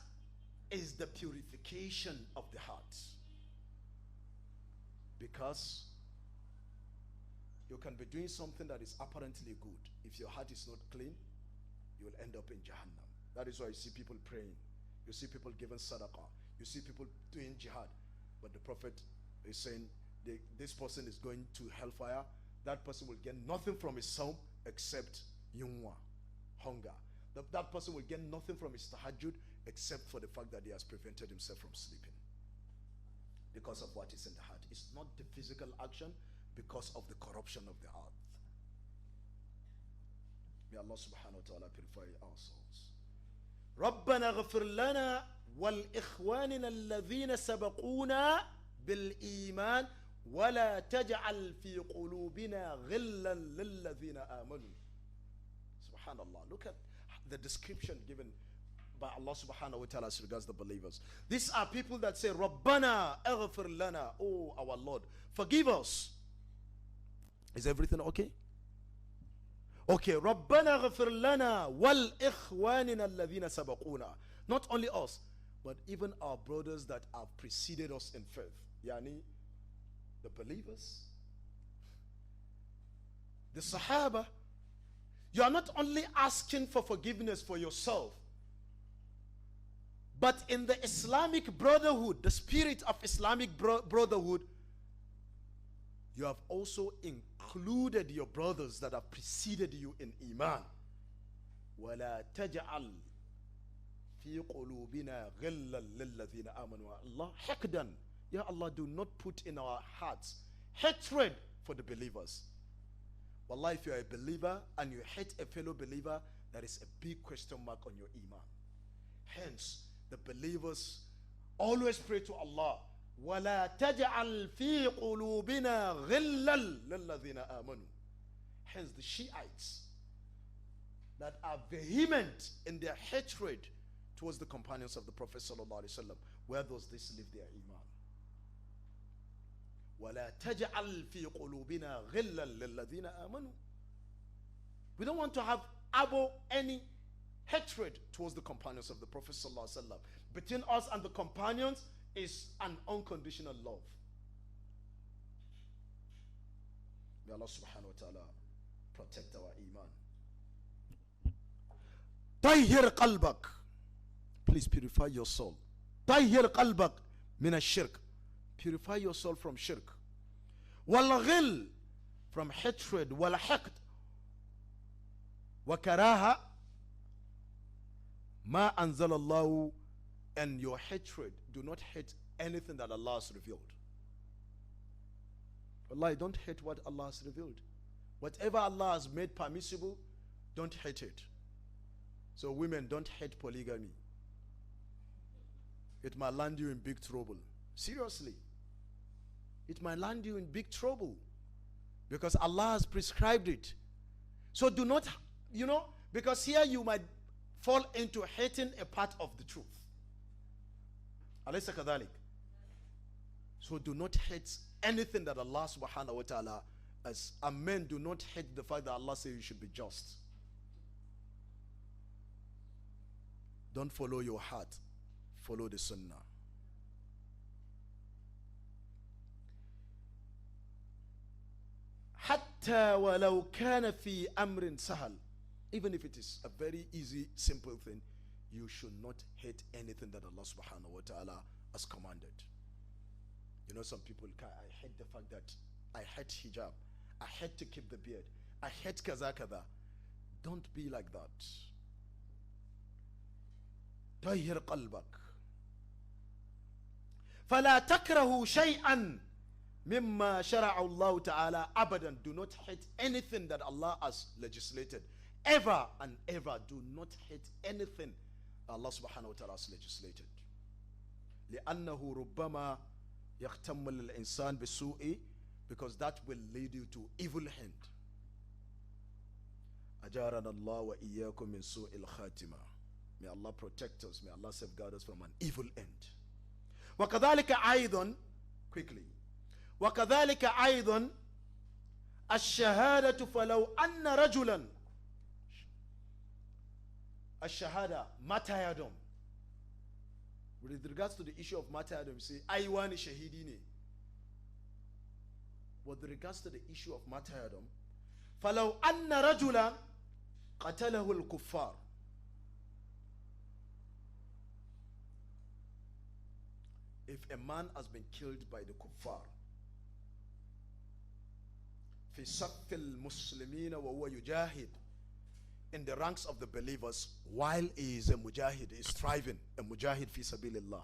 S2: is the purification of the heart. Because you can be doing something that is apparently good. If your heart is not clean, you will end up in Jahannam. That is why you see people praying. You see people giving sadaqah. You see people doing jihad. But the Prophet is saying this person is going to hellfire. That person will get nothing from his sawm except yunwa, hunger. That person will get nothing from his tahajjud except for the fact that he has prevented himself from sleeping. Because of what is in the heart. It's not the physical action, because of the corruption of the heart. May Allah subhanahu wa ta'ala purify our souls. رَبَّنَا غَفِرْ لَنَا وَالْإِخْوَانِنَا الَّذِينَ سَبَقُونَا بِالْإِيمَانِ وَلَا تَجْعَلْ فِي قُلُوبِنَا غِلًّا لِلَّذِينَ آمَنُوا. Subhanallah. Look at the description given by Allah subhanahu wa ta'ala as regards the believers. These are people that say, Rabbana aghfir lana, oh our Lord, forgive us. Is everything okay? Okay, Rabbana aghfir lana wal ikhwanina alladhina sabaquna. Not only us, but even our brothers that have preceded us in faith. Yani, the believers, the Sahaba. You are not only asking for forgiveness for yourself, but in the Islamic brotherhood, the spirit of Islamic brotherhood, you have also included your brothers that have preceded you in Iman. وَلَا تَجْعَلْ فِي قُلُوبِنَا غِلًّا لِلَّذِينَ آمَنُوا. Allah, haqdan. Ya Allah, do not put in our hearts hatred for the believers. Wallah, if you are a believer and you hate a fellow believer, there is a big question mark on your iman. Hence, the believers always pray to Allah, وَلَا تَجْعَلْ فِي قُلُوبِنَا غِلًّا لِلَّذِينَ آمَنُوا. Hence, the Shiites that are vehement in their hatred towards the companions of the Prophet sallallahu alaihi wasallam, where does this leave their iman? وَلَا تَجْعَلْ فِي قُلُوبِنَا غِلًّا لِلَّذِينَ آمَنُوا. We don't want to have any hatred towards the companions of the Prophet sallallahu alaihi wasallam. Between us and the companions is an unconditional love. May Allah subhanahu wa ta'ala protect our iman. طهر قلبك. Please purify your soul. طهر قلبك من الشرك. Purify your soul from shirk. والغل, from hatred. والحقد وكراهة ما أنزل الله. And your hatred, do not hate anything that Allah has revealed. Allah, don't hate what Allah has revealed. Whatever Allah has made permissible, don't hate it. So women, don't hate polygamy. It might land you in big trouble. Seriously. It might land you in big trouble. Because Allah has prescribed it. So do not, because here you might fall into hating a part of the truth. Alaysa kadhalik. So do not hate anything that Allah subhanahu wa ta'ala has. And men, do not hate the fact that Allah says you should be just. Don't follow your heart. Follow the Sunnah. حتى ولو كان في أمر سهل. Even if it is a very easy, simple thing, you should not hate anything that Allah subhanahu wa ta'ala has commanded. Some people, I hate the fact that I hate hijab. I hate to keep the beard. I hate kaza kaza. Don't be like that. طهر قلبك. فلا تكره شيئا مما شرع الله تعالى أبدا. Do not hate anything that Allah has legislated. Ever and ever, do not hate anything Allah subhanahu wa ta'ala has legislated. لأنه ربما يختم الإنسان بسوء, because that will lead you to evil end. أجارنا الله وإياكم من سوء الخاتمة. May Allah protect us. May Allah safeguard us from an evil end. وكذلك أيضا, quickly, وكذلك أيضا الشهادة فلو أن رجلا. الشهادة matayadom. With regards to the issue of matayadom, you say, Aiwani shahidini. With regards to the issue of matayadom, فلو أن رجلا قتله الكفار. If a man has been killed by the kuffar, في صف المسلمين وهو يجاهد, in the ranks of the believers, while he is a mujahid, is striving, a mujahid fi sabilillah,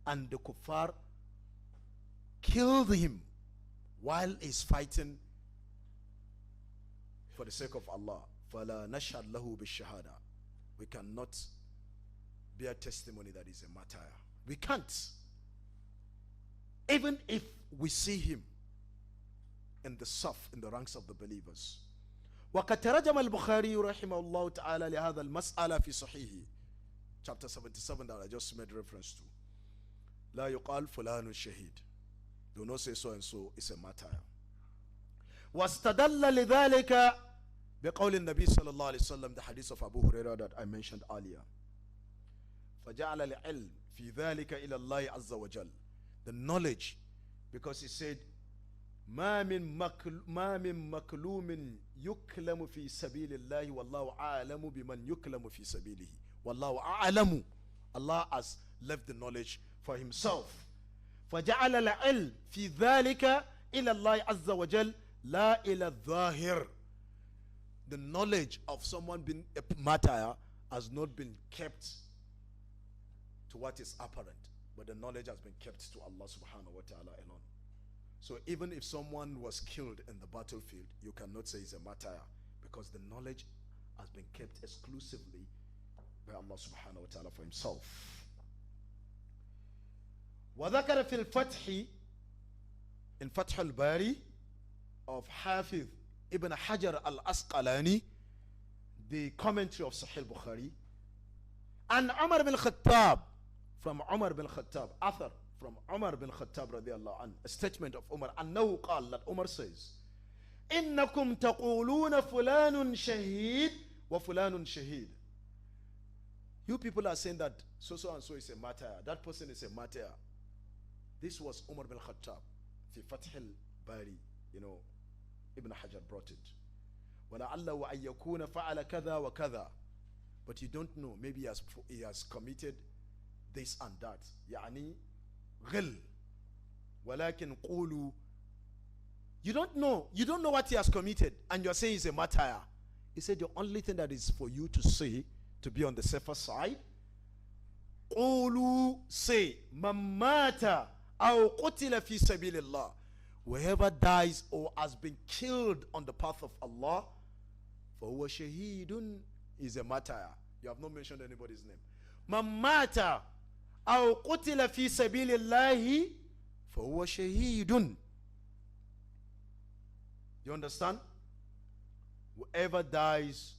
S2: and the kuffar killed him while he's fighting for the sake of Allah. فَلَا نَشْهَدْ لَهُ بِالشَّهَادَةِ. We cannot bear testimony that is a martyr. We can't. Even if we see him in the saf, in the ranks of the believers. وقد ترجم البخاري رحمه الله تعالى لهذا المسألة في صحيحه, chapter 77 that I just made reference to. لا يقال فلان شهيد. Do not say so and so is a martyr. واستدل لذلك بقول النبي صلى الله عليه وسلم, the hadith of Abu Hurairah that I mentioned earlier. فجعل العلم في ذلك إلى الله عز وجل. The knowledge, because he said ما من مكلوم يكلم في سبيل الله والله أعلم بمن يكلم في سبيله والله أعلم. Allah has left the knowledge for himself. فجعل العلم في ذلك إلى الله عز وجل لا إلى الظاهر. The knowledge of someone being a martyr has not been kept to what is apparent, but the knowledge has been kept to Allah subhanahu wa ta'ala alone. So even if someone was killed in the battlefield, you cannot say he's a martyr, because the knowledge has been kept exclusively by Allah subhanahu wa ta'ala for himself. وذكر في الفتح, in Fath al-Bari of Hafiz Ibn Hajar al-Asqalani, the commentary of Sahih Bukhari, and Umar bin Khattab, from Umar bin Khattab, Athar from Umar bin Khattab radiallahu anhu, a statement of Umar, أنه قال, that Umar says, إنكم تقولون فلان شهيد وفلان شهيد. You people are saying that so and so is a martyr, that person is a martyr. This was Umar bin Khattab, في فتح الباري, Ibn Hajar brought it. وَلَعَلَّهُ أَن يَكُونَ فَعَلَ كَذَا وَكَذَا. But you don't know, maybe he has committed this and that. يعني غل. ولكن قولوا. You don't know what he has committed, and you're saying he's a martyr. He said the only thing that is for you to say, to be on the safer side, قولوا, say, مَن مَاتَ أَوْ قُتِلَ فِي سَبِيلِ اللَّهِ. Whoever dies or has been killed on the path of Allah, فَهُوَ شَهِيدٌ, is a martyr. You have not mentioned anybody's name. مَن مَاتَ أَوْ قُتِلَ فِي سَبِيلِ اللَّهِ فَهُوَ شَهِيدٌ. You understand? Whoever dies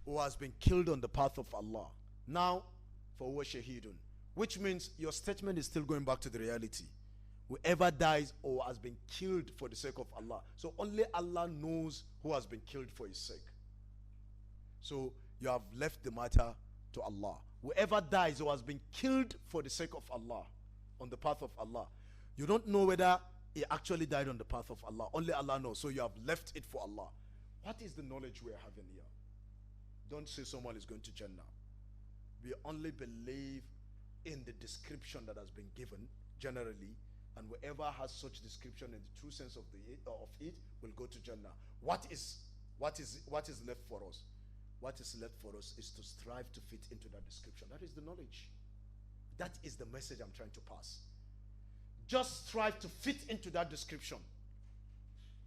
S2: or has been killed on the path of Allah, now, فَهُوَ شَهِيدٌ. Which means your statement is still going back to the reality. Whoever dies or has been killed for the sake of Allah. So only Allah knows who has been killed for his sake. So you have left the matter to Allah. Whoever dies or has been killed for the sake of Allah, on the path of Allah, you don't know whether he actually died on the path of Allah. Only Allah knows. So you have left it for Allah. What is the knowledge we are having here? Don't say someone is going to Jannah. We only believe in the description that has been given generally, and whoever has such description in the true sense of it will go to Jannah. What is left for us? What is left for us is to strive to fit into that description. That is the knowledge. That is the message I'm trying to pass. Just strive to fit into that description.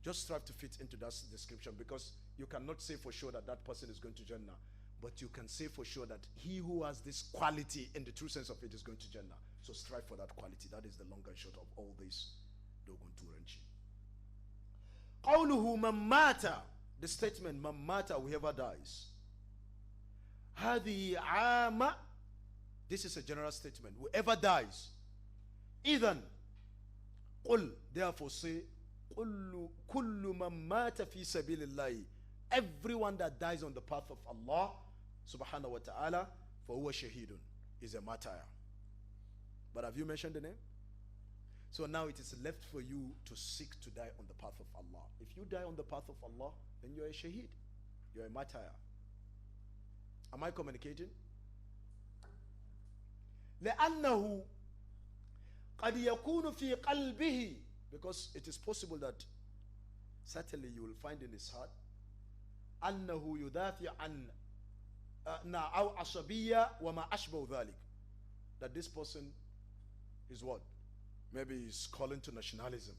S2: Just strive to fit into that description, because you cannot say for sure that that person is going to Jannah. But you can say for sure that he who has this quality in the true sense of it is going to Jannah. So strive for that quality. That is the long and short of all this. Dogon Turanchi. قَوْلُهُ مَن مَاتَ, the statement, مَن مَاتَ, whoever dies. هَذِهِ عَامَ, this is a general statement. Whoever dies. إِذَنْ قُلْ, therefore say, كُلُّ مَن مَاتَ فِي سَبِيلِ اللَّهِ, everyone that dies on the path of Allah subhanahu wa ta'ala, فَهُوَ شَهِيدٌ, is a martyr. But have you mentioned the name? So now it is left for you to seek to die on the path of Allah. If you die on the path of Allah, then you're a shaheed. You're a martyr. Am I communicating? لأنه قد يكون في قلبه, because it is possible that certainly you will find in his heart أنه يدافع عن أو عصبية وما أشبه ذلك, that this person is what? Maybe he's calling to nationalism.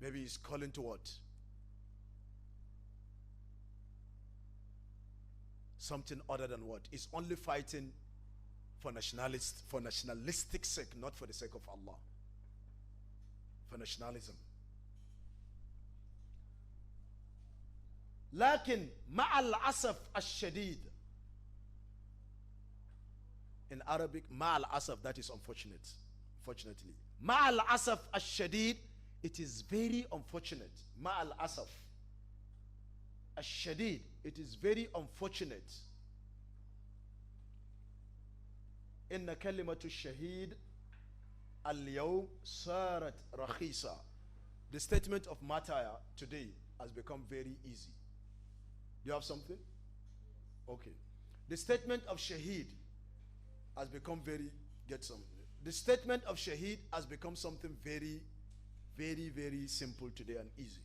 S2: Maybe he's calling to what? Something other than what? He's only fighting for nationalistic sake, not for the sake of Allah. For nationalism. لكن مع العصف الشديد, in Arabic, مع العصف, that is unfortunate. Fortunately, مع العصف الشديد, it is very unfortunate. مع العصف الشديد, it is very unfortunate. إن كلمة الشهيد اليوم صارت رخيصة. The statement of martyr today has become very easy. Do you have something? Okay. The statement of shaheed has become very, get something. The statement of shaheed has become something very, very, very simple today and easy.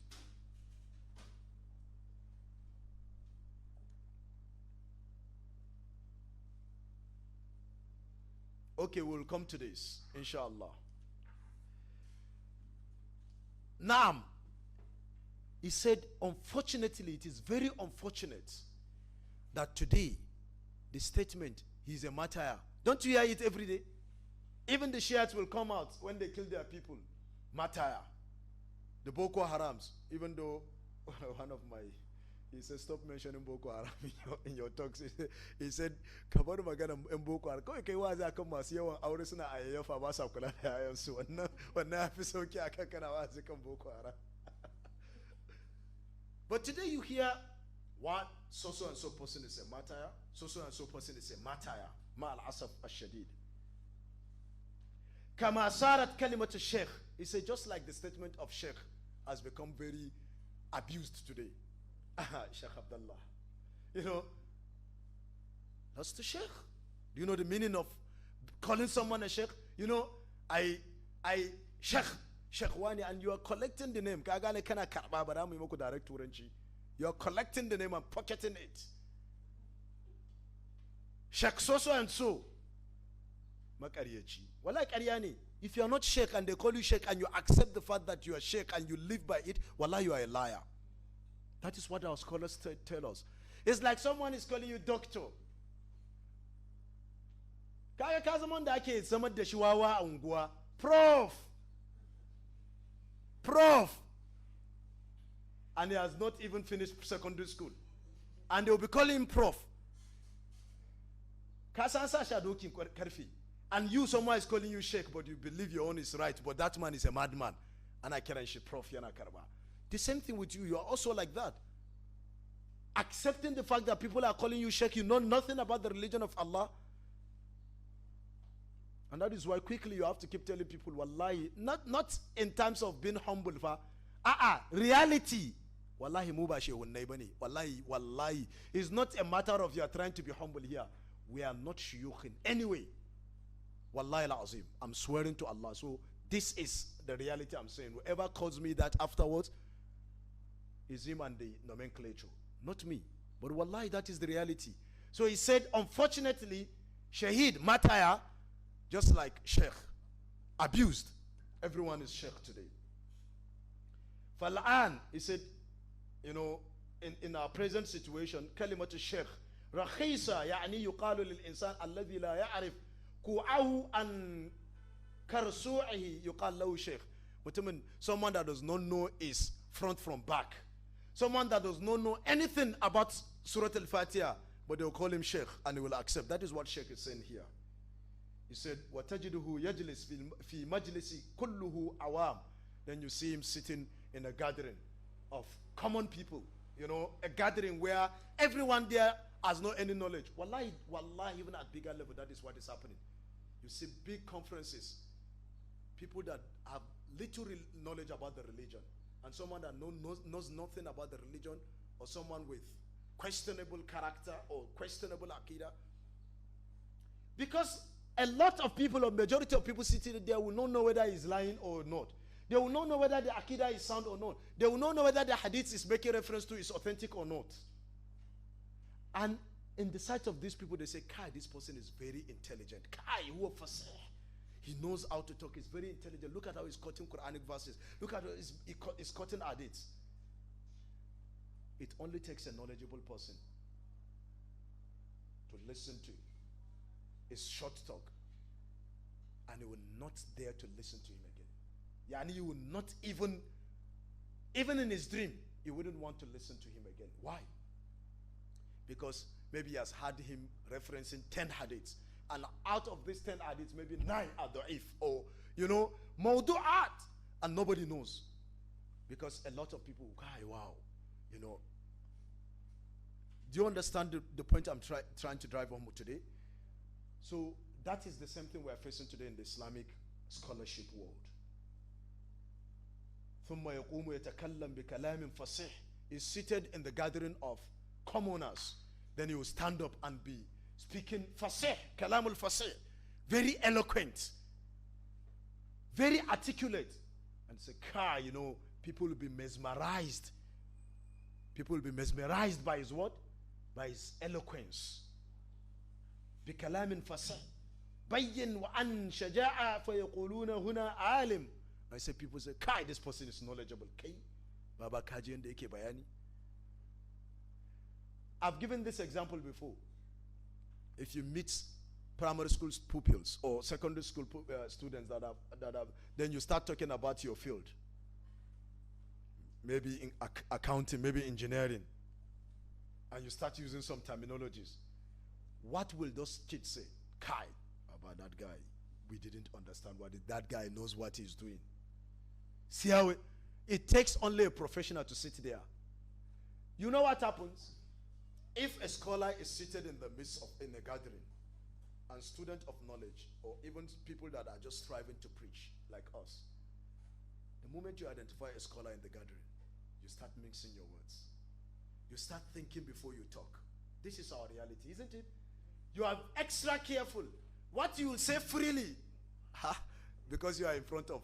S2: Okay, we'll come to this, inshallah. Naam. He said, unfortunately, it is very unfortunate that today, the statement, he's a martyr. Don't you hear it every day? Even the Shiites will come out when they kill their people. Martyr. The Boko Harams, even though one of my, he said, stop mentioning Boko Haram in your talks. He said, Kabaru magana Boko Haram. Ko kai wazi akan masu yawan aure suna ayyafa ba sa kula da yayansu. Wannan fi sauki akan kana wazi kan Boko Haram. But today you hear what so and so person is a martyr, so and so person is a martyr. Ma'al asaf ash-shadid. Kama sarat kalimat al-sheikh. He said just like the statement of sheikh has become very abused today. Sheikh Abdullah. You know, that's the sheikh. Do you know the meaning of calling someone a sheikh? You know, Sheikh Wani, and you are collecting the name. You are collecting the name and pocketing it. Sheikh so and so. If you are not sheikh and they call you sheikh and you accept the fact that you are sheikh and you live by it, wallah, you are a liar. That is what our scholars tell us. It's like someone is calling you doctor. Prof. And he has not even finished secondary school. And they will be calling him prof. And you, someone is calling you sheikh, but you believe your own is right, but that man is a madman. And I can't say prof yana karba. The same thing with you. You are also like that. Accepting the fact that people are calling you sheikh, you know nothing about the religion of Allah. And that is why quickly you have to keep telling people, wallahi, not in terms of being humble, reality. Wallahi mubashe wunnaibani. Wallahi. It's not a matter of you are trying to be humble here. We are not shuyukh in any way. Wallahi al-azim. I'm swearing to Allah. So this is the reality I'm saying. Whoever calls me that afterwards is him and the nomenclature. Not me. But wallahi, that is the reality. So he said, unfortunately, shaheed, martyr, just like sheikh, abused. Everyone is sheikh today. Fal'an, he said, you know, in our present situation, kalimatu sheikh, rakhisa, يعني يقال للإنسان الذي لا يعرف كوعه عن كرسوعه يقال له sheikh. Someone that does not know his front from back. Someone that does not know anything about Surah Al-Fatiha, but they'll call him sheikh and he will accept. That is what sheikh is saying here. He said, وَتَجِدُهُ يَجْلِسْ فِي مَجْلِسِ كُلُّهُ عَوَامٌ. Then you see him sitting in a gathering of common people. You know, a gathering where everyone there has no any knowledge. Wallahi, even at bigger level, that is what is happening. You see big conferences, people that have little knowledge about the religion, and someone that knows nothing about the religion, or someone with questionable character or questionable aqidah. Because a lot of people, or majority of people sitting there will not know whether he's lying or not. They will not know whether the aqidah is sound or not. They will not know whether the hadith is making reference to is authentic or not. And in the sight of these people, they say, Kai, this person is very intelligent. Kai, who fasih. He knows how to talk. He's very intelligent. Look at how he's quoting Quranic verses. Look at how he's quoting hadiths. It only takes a knowledgeable person to listen to his short talk, and he will not dare to listen to him again. Yani, you will not even in his dream, you wouldn't want to listen to him again. Why? Because maybe he has had him referencing 10 hadiths, and out of these 10 hadiths, maybe 9 are da'if, or, you know, mawdu'at, and nobody knows. Because a lot of people, wow, you know. Do you understand the point I'm trying to drive home today? So that is the same thing we are facing today in the Islamic scholarship world. ثم يقوم يتكلم بكلام فصيح. Is seated in the gathering of commoners. Then he will stand up and be speaking fasih, kalam al-fasih, very eloquent, very articulate, and say, you know, people will be mesmerized. People will be mesmerized by his what? By his eloquence. بكلام فصيح. bayyin wa an shaja'a fayaquluna huna alim. I say, people say, Kai, this person is knowledgeable. Kai, Baba Kaji and Eke Bayani. I've given this example before. If you meet primary school pupils or secondary school students that have, then you start talking about your field. Maybe in accounting, maybe engineering. And you start using some terminologies. What will those kids say? Kai, about that guy. We didn't understand what that guy knows what he's doing. See how it takes only a professional to sit there. You know what happens? If a scholar is seated in the midst of in a gathering, and student of knowledge, or even people that are just striving to preach, like us, the moment you identify a scholar in the gathering, you start mixing your words. You start thinking before you talk. This is our reality, isn't it? You are extra careful. What you will say freely, because you are in front of,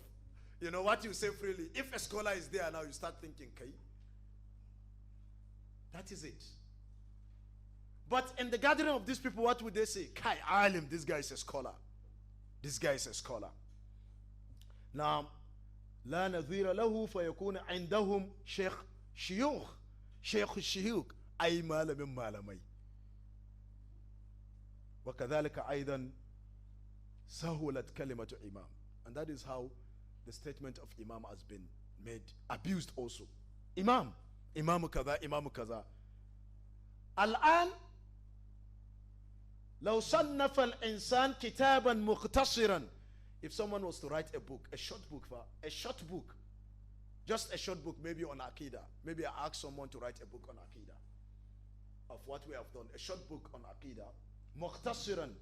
S2: what you say freely. If a scholar is there now, you start thinking, Kai. That is it. But in the gathering of these people, what would they say? Kai, alim, this guy is a scholar. This guy is a scholar. Now, لا نظير له فيكون عندهم شيخ الشيوخ أي مال من مالمي. وكذلك أيضا سهولت كلمة إمام. And that is how the statement of Imam has been made, abused also. Imam كذا, Imam كذا. الآن لو صنف الإنسان كتابا مختصرا. If someone was to write a book, a short book, just a short book, maybe on Aqidah. Maybe I ask someone to write a book on Aqidah, of what we have done. A short book on Aqidah. مختصرا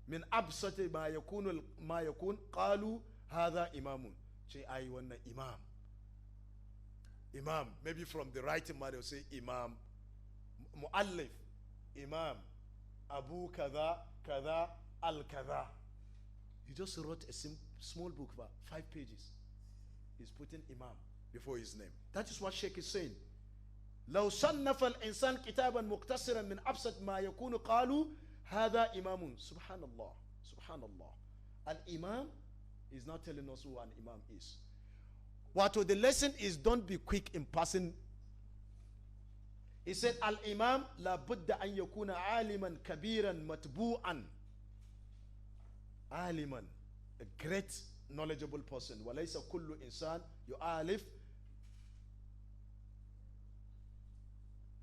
S2: من أبسط ما يكون قالوا هذا إمام. Say, I want Imam. Imam. Maybe from the writing man they'll say Imam. Mu'allif. Imam. Abu Kada, Kada, Al Kada. He just wrote a small book, 5 pages. He's putting Imam before his name. That is what Sheikh is saying. لو صنف الإنسان كتابا مختصرا من أبسط ما يكون قالوا هذا إمام. Subhanallah. Subhanallah. Al-Imam is not telling us who an Imam is. What the lesson is, don't be quick in passing. He said, Al-Imam la budda an yakuna aliman kabiran matbu'an. Aliman, a great knowledgeable person. Walaysa kullu insan yu'alif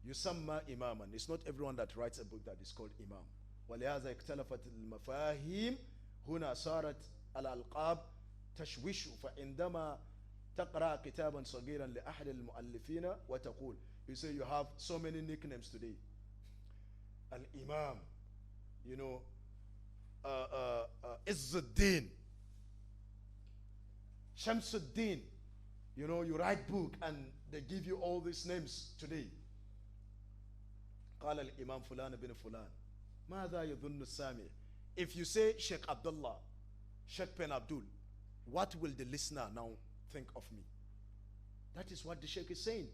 S2: yusamma imaman. It's not everyone that writes a book that is called Imam. ولهذا اختلفت المفاهيم هنا صارت الألقاب تشويش. فعندما تقرأ كتابا صغيرا لأحد المؤلفين وتقول, you say you have so many nicknames today. Al-Imam, Izzuddin, Shamsuddin. You write book and they give you all these names today. قال الإمام فلان بن فلان ماذا يظن السامع. If you say Sheikh Abdullah, Sheikh PenAbdul, what will the listener now think of me? That is what the Sheikh is saying.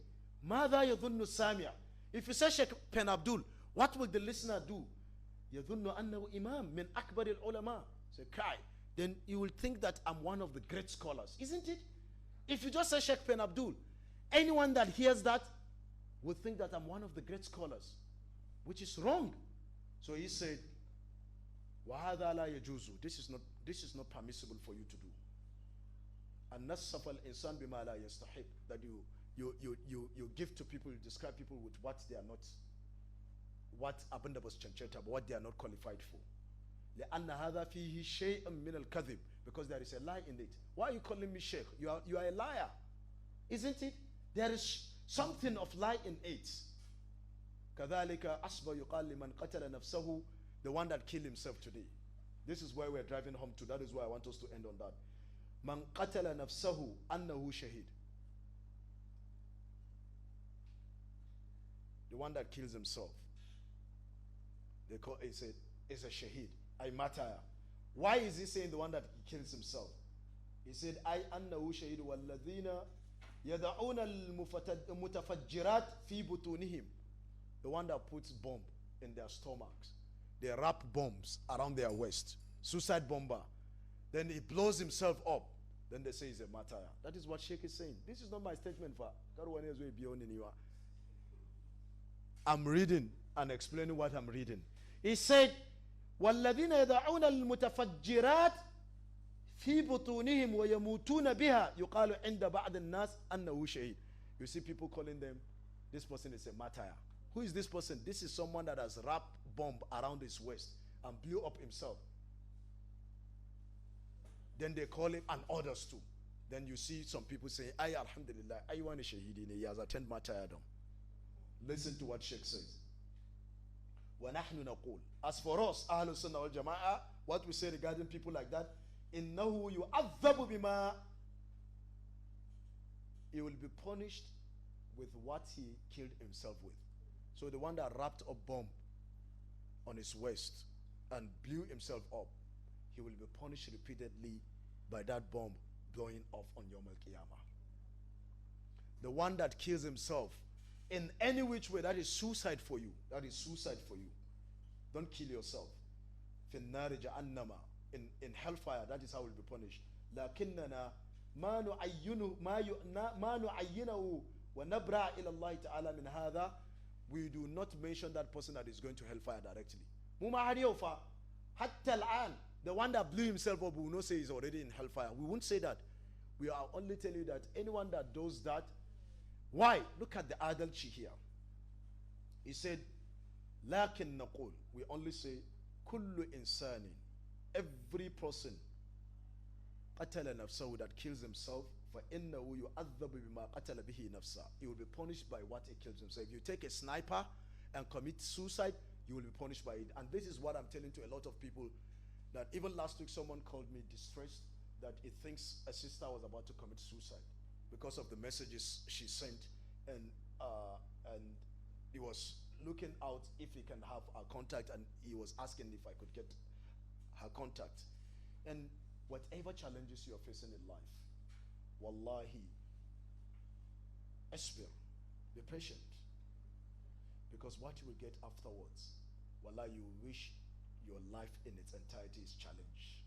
S2: ماذا يظن السامع. If you say Sheikh PenAbdul, what will the listener do? يظن أنه إمام من أكبر العلماء. Say, Kai, then you will think that I'm one of the great scholars, isn't it? If you just say Sheikh PenAbdul, anyone that hears that will think that I'm one of the great scholars, which is wrong. So he said, وَهَذَا لَا يَجُوزُ. This is not permissible for you to do. أَنْ نَصَّفَ الْإِنسَانِ بِمَا لَا يَسْتَحِقُ. That you give to people, you describe people with what they are not, what abundabus chancheta, but what they are not qualified for. لأن هذا فيه شيء من الكذب. Because there is a lie in it. Why are you calling me Sheikh? You are a liar, isn't it? There is something of lie in it. كذلك أصبح يقال لمن قتل نفسه, the one that killed himself today. This is where we're driving home to. That is why I want us to end on that. من قتل نفسه أنه شهيد. The one that kills himself, they call it, is a shaheed, a martyr. Why is he saying the one that kills himself? He said, I annahu shaheed walladhina yada'una al-mutafajjirat fi butunihim. The one that puts bomb in their stomachs. They wrap bombs around their waist. suicide bomber. Then he blows himself up. Then they say he's a martyr. That is what Sheikh is saying. This is not my statement, for I'm reading and explaining what I'm reading. He said, وَالَّذِينَ يَدَعُونَ الْمُتَفَجِّرَاتِ فِي بُطُونِهِمْ وَيَمُوتُونَ بِهَا يُقَالُ عِنْدَ بَعْضِ النَّاسِ أَنَّهُ شَهِيدٌ. You see people calling them, this person is a martyr. Who is this person? This is someone that has wrapped bomb around his waist and blew up himself. Then they call him, and others too. Then you see some people say, Ay, alhamdulillah, I want a shahidi. He has attended martyrdom. Listen to what Sheikh says. وَنَحْنُ نَقُولُ. As for us, Ahlus, Sunnah wal Jama'ah, what we say regarding people like that, إِنَّهُ يُعَذَّبُ بِمَا, he will be punished with what he killed himself with. So the one that wrapped a bomb on his waist and blew himself up, he will be punished repeatedly by that bomb blowing off on Yawm al-Qiyamah. The one that kills himself in any which way, that is suicide for you. That is suicide for you. Don't kill yourself. فِي النَّارِ جَهَنَّمَ, in hellfire, that is how we'll be punished. لَكِنَّنَا مَا نُعَيِّنَهُ وَنَبْرَعَ إِلَى اللَّهِ تَعَالَى مِنْ هَذَا. We do not mention that person that is going to hellfire directly. حَتَّى الْآن, the one that blew himself up, we will not say he's already in hellfire. We won't say that. We are only telling you that anyone that does that. Why? Look at the adultery here. He said, لَكِنْ نَقُولُ, we only say, كُلُّ إِنسَانٍ, every person, قَتَلَ نَفْسَهُ, that kills himself, فَإِنَّهُ يُعَذَّبُ بِمَا قَتَلَ بِهِ نَفْسَهُ, he will be punished by what he kills himself. If you take a sniper and commit suicide, you will be punished by it. And this is what I'm telling to a lot of people, that even last week someone called me distressed that he thinks a sister was about to commit suicide because of the messages she sent, and he was looking out if he can have her contact, and he was asking if I could get her contact. And whatever challenges you are facing in life, wallahi, asbir, be patient, because what you will get afterwards, wallahi, you wish your life in its entirety is challenged.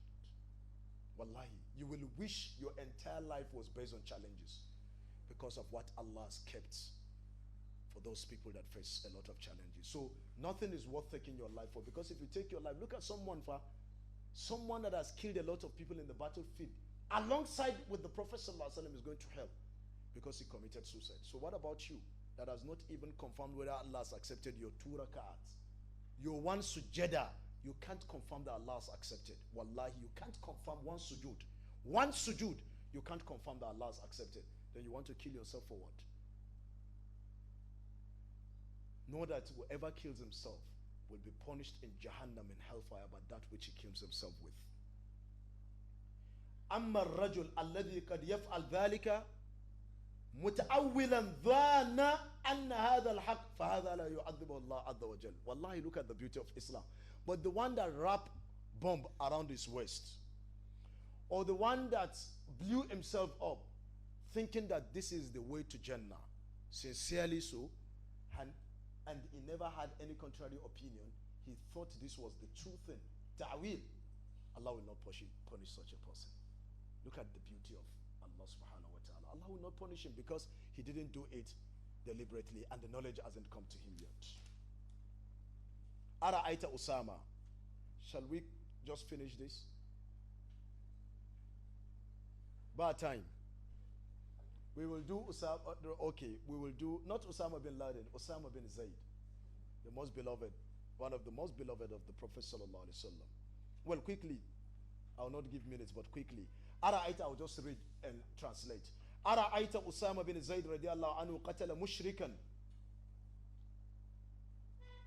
S2: Wallahi, you will wish your entire life was based on challenges because of what Allah has kept for those people that face a lot of challenges. So nothing is worth taking your life for, because if you take your life, look at someone that has killed a lot of people in the battlefield alongside with the Prophet ﷺ is going to hell because he committed suicide. So what about you that has not even confirmed whether Allah has accepted your 2 rak'ats, your 1 sujodah? You can't confirm that Allah has accepted. Wallahi, you can't confirm 1 sujood. 1 sujood, you can't confirm that Allah has accepted. Then you want to kill yourself for what? Know that whoever kills himself will be punished in Jahannam, in hellfire, by that which he kills himself with. أما الرجل الذي قد يفعل ذلك متأولا ظان أن هذا الحق فهذا لا يعذبه الله عز وجل. Wallahi, look at the beauty of Islam. But the one that wrapped bomb around his waist, or the one that blew himself up thinking that this is the way to Jannah, sincerely so, and he never had any contrary opinion, he thought this was the true thing, ta'wil, Allah will not punish such a person. Look at the beauty of Allah subhanahu wa ta'ala. Allah will not punish him because he didn't do it deliberately and the knowledge hasn't come to him yet. Ara'aita Usama. Shall we just finish this? Bad time. We will do Usama. Okay, we will do not Usama bin Laden, Usama bin Zayd, the most beloved, one of the most beloved of the Prophet sallallahu alaihi wasallam. Well, quickly, I will not give minutes, but quickly. Ara'aita, I will just read and translate. Ara'aita Usama bin Zayd radiyallahu anhu qatala mushrikan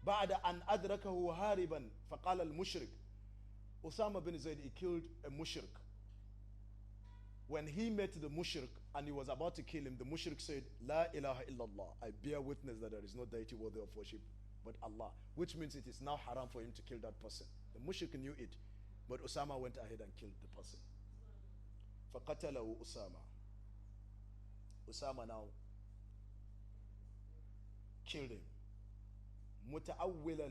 S2: بعد أن أدركه هاربا فقال المشرك. Usama bin Zayd, he killed a mushrik. When he met the mushrik and he was about to kill him, the mushrik said, La ilaha illallah, I bear witness that there is no deity worthy of worship but Allah, which means it is now haram for him to kill that person. The mushrik knew it, but Usama went ahead and killed the person. فقتله Usama. Usama now killed him. متأولا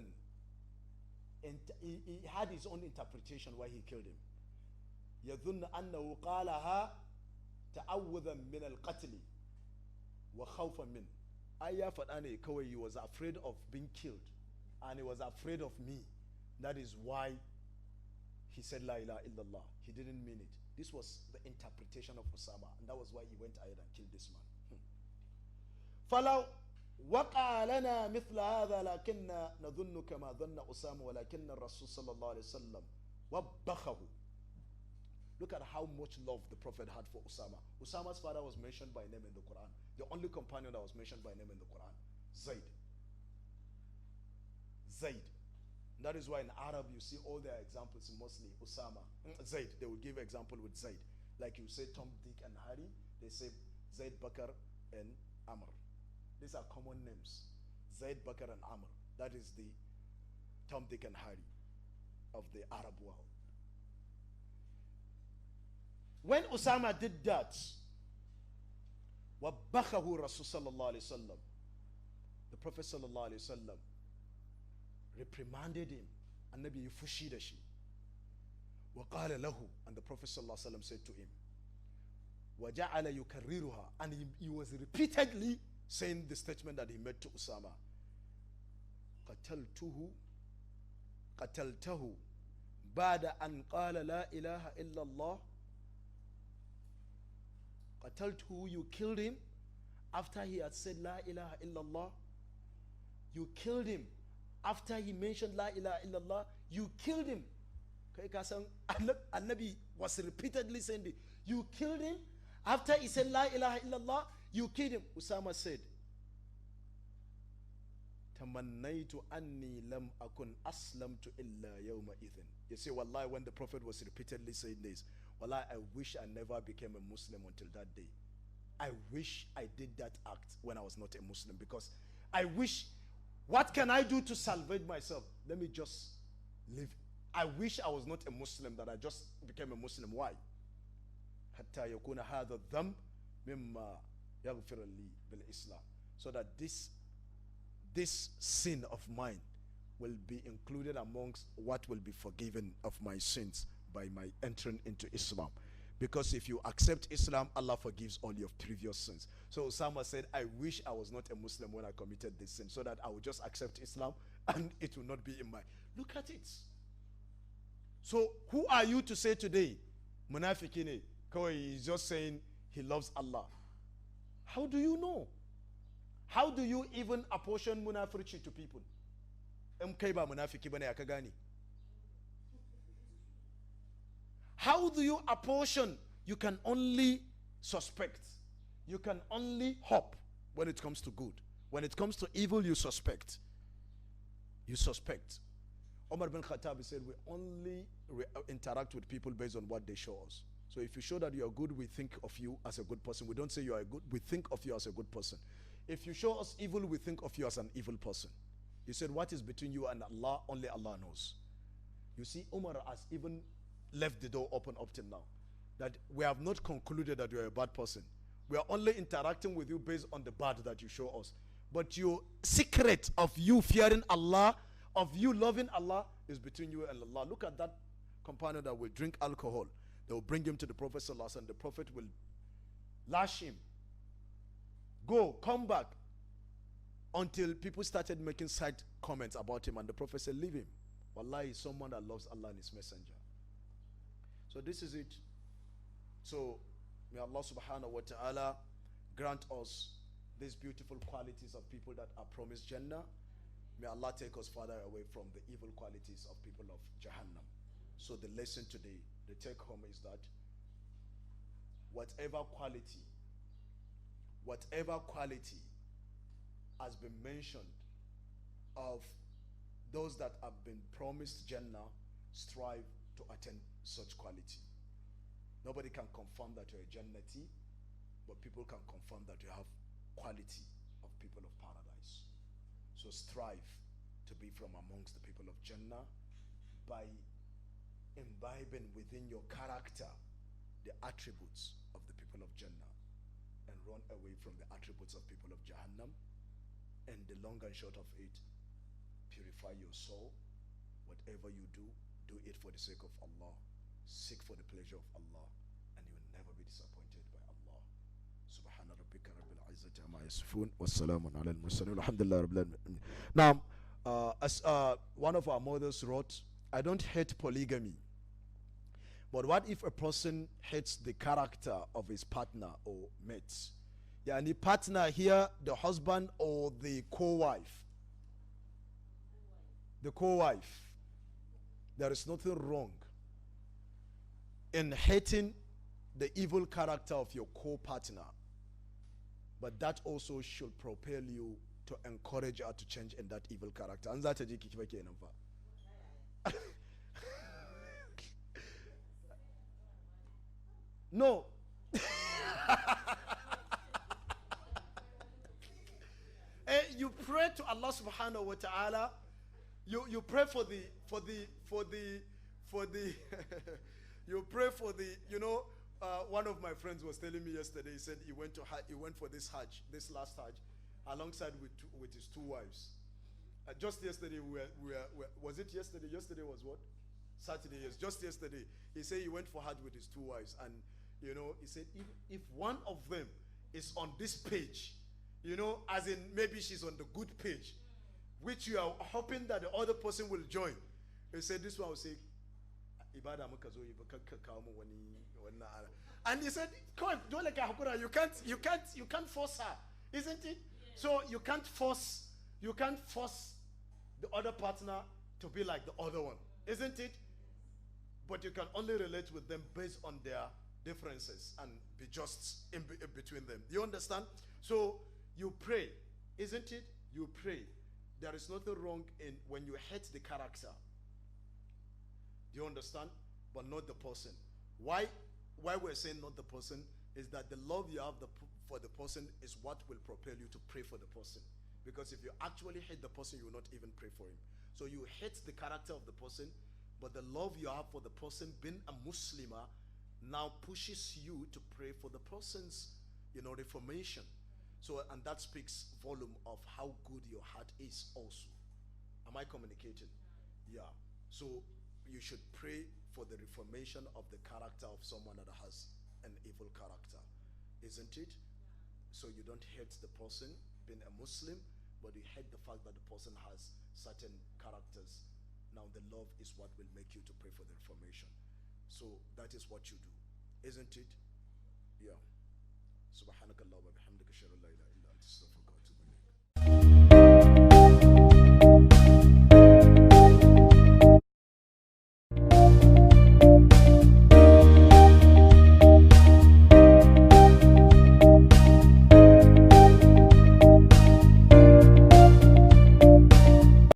S2: And he had his own interpretation why he killed him. يظن أنه قالها تعوذا من القتل وخوفا منه. Ayah Fadane Kawai, he was afraid of being killed and he was afraid of me. That is why he said La ilaha illallah. He didn't mean it. This was the interpretation of Usama, and that was why he went ahead and killed this man. فَلَوْ وَقَعَ لَنَا مِثْلَ هَذَا لَكِنَّا نَظُنُّ كَمَا ظَنَّ أُسَامَ وَلَكِنَّ الرَّسُولَ صلى الله عليه وسلم وَبَّخَهُ. Look at how much love the Prophet had for Usama. Usama's father was mentioned by name in the Quran. The only companion that was mentioned by name in the Quran. Zayd. Zayd. That is why in Arab you see all their examples, mostly Usama. Zayd, they will give example with Zayd. Like you say Tom, Dick and Harry, they say Zayd, Bakr and Amr. These are common names. Zayd, Bakr and Amr. That is the Tom, Dick and Harry of the Arab world. When Usama did that, وَبَّخَهُ رَسُولُ sallallahu alayhi wasallam, the Prophet sallallahu alayhi wasallam reprimanded him. And Nabi yufushi da shi. وَقَالَ لَهُ, and the Prophet sallallahu alayhi wasallam said to him, وَجَعَلَ يُكَرِّرُهَا, and he was repeatedly saying the statement that he made to Usama. قَتَلْتَهُ بَعْدَ أَنْ قَالَ لَا إِلَهَ إِلَّا اللَّهِ. قَتَلْتُهُ, you killed him after he had said La ilaha illallah. You killed him after he mentioned La ilaha illallah. You killed him. An-Nabi was repeatedly saying this. You killed him after he said La ilaha illallah. You killed him. Usama said, Tamannaytu anni lam akun aslamtu illa yawma idhin. You see, wallahi, when the Prophet was repeatedly saying this, wallahi, I wish I never became a Muslim until that day. I wish I did that act when I was not a Muslim, because I wish, what can I do to salvage myself? Let me just live. I wish I was not a Muslim, that I just became a Muslim. Why? حتى يكون هذا الذنب مما يغفر لي بالإسلام. So that this sin of mine will be included amongst what will be forgiven of my sins by my entering into Islam. Because if you accept Islam, Allah forgives all your previous sins. So Osama said, I wish I was not a Muslim when I committed this sin, so that I would just accept Islam and it will not be in my... Look at it. So who are you to say today, Munafiqine, he's just saying he loves Allah? How do you know? How do you even apportion munafirci to people? How do you apportion? You can only suspect. You can only hope when it comes to good. When it comes to evil, you suspect. You suspect. Omar bin Khattab said, we only interact with people based on what they show us. So if you show that you are good, we think of you as a good person. We don't say you are good, we think of you as a good person. If you show us evil, we think of you as an evil person. He said, what is between you and Allah, only Allah knows. You see, Umar has even left the door open up till now. That we have not concluded that you are a bad person. We are only interacting with you based on the bad that you show us. But your secret of you fearing Allah, of you loving Allah, is between you and Allah. Look at that companion that will drink alcohol. They will bring him to the Prophet ﷺ, and the Prophet will lash him. Go, come back. Until people started making side comments about him, and the Prophet said, leave him. Wallahi, he's someone that loves Allah and His Messenger. So this is it. So may Allah subhanahu wa ta'ala grant us these beautiful qualities of people that are promised Jannah. May Allah take us further away from the evil qualities of people of Jahannam. So the lesson today, the take home is that whatever quality has been mentioned of those that have been promised Jannah, strive to attain such quality. Nobody can confirm that you're a Jannati, but people can confirm that you have quality of people of paradise. So strive to be from amongst the people of Jannah by imbibing within your character the attributes of the people of Jannah, and run away from the attributes of people of Jahannam. And the long and short of it, purify your soul Whatever you do, do it for the sake of Allah. Seek for the pleasure of Allah, and you will never be disappointed by Allah. Subhana rabbika rabbil izzati amma yasifun wa salamun ala al-mursalin alhamdulillah rabbil alamin. Now, as one of our mothers wrote, I don't hate polygamy, but what if a person hates the character of his partner or mate? Yani partner here, the husband or the co-wife? The co-wife. There is nothing wrong in hating the evil character of your co-partner, but that also should propel you to encourage her to change in that evil character. And that no. You pray to Allah subhanahu wa ta'ala. You pray for the you pray for the, one of my friends was telling me yesterday, he said he went for this Hajj, this last Hajj, alongside with his two wives. Just yesterday, was it yesterday? Yesterday was what? Saturday, yes. Just yesterday, he said he went for Hajj with his two wives, and he said if one of them is on this page, as in maybe she's on the good page, which you are hoping that the other person will join, he said this one will say, and he said, you can't force her, isn't it? So you can't force the other partner to be like the other one, isn't it? But you can only relate with them based on their differences and be just in between them. You understand? So you pray, isn't it? You pray. There is nothing wrong in when you hate the character. Do you understand? But not the person. Why we're saying not the person is that the love you have for the person is what will propel you to pray for the person. Because if you actually hate the person, you will not even pray for him. So you hate the character of the person, but the love you have for the person, being a Muslimah, now pushes you to pray for the person's, reformation. So, and that speaks volume of how good your heart is also. Am I communicating? Yeah. So you should pray for the reformation of the character of someone that has an evil character, isn't it? So you don't hate the person being a Muslim, but you hate the fact that the person has certain characters. Now the love is what will make you to pray for the reformation. So that is what you do, isn't it? Yeah. Subhanakallah wa bihamdika, ashhadu an la ilaha illa anta, astaghfiruka.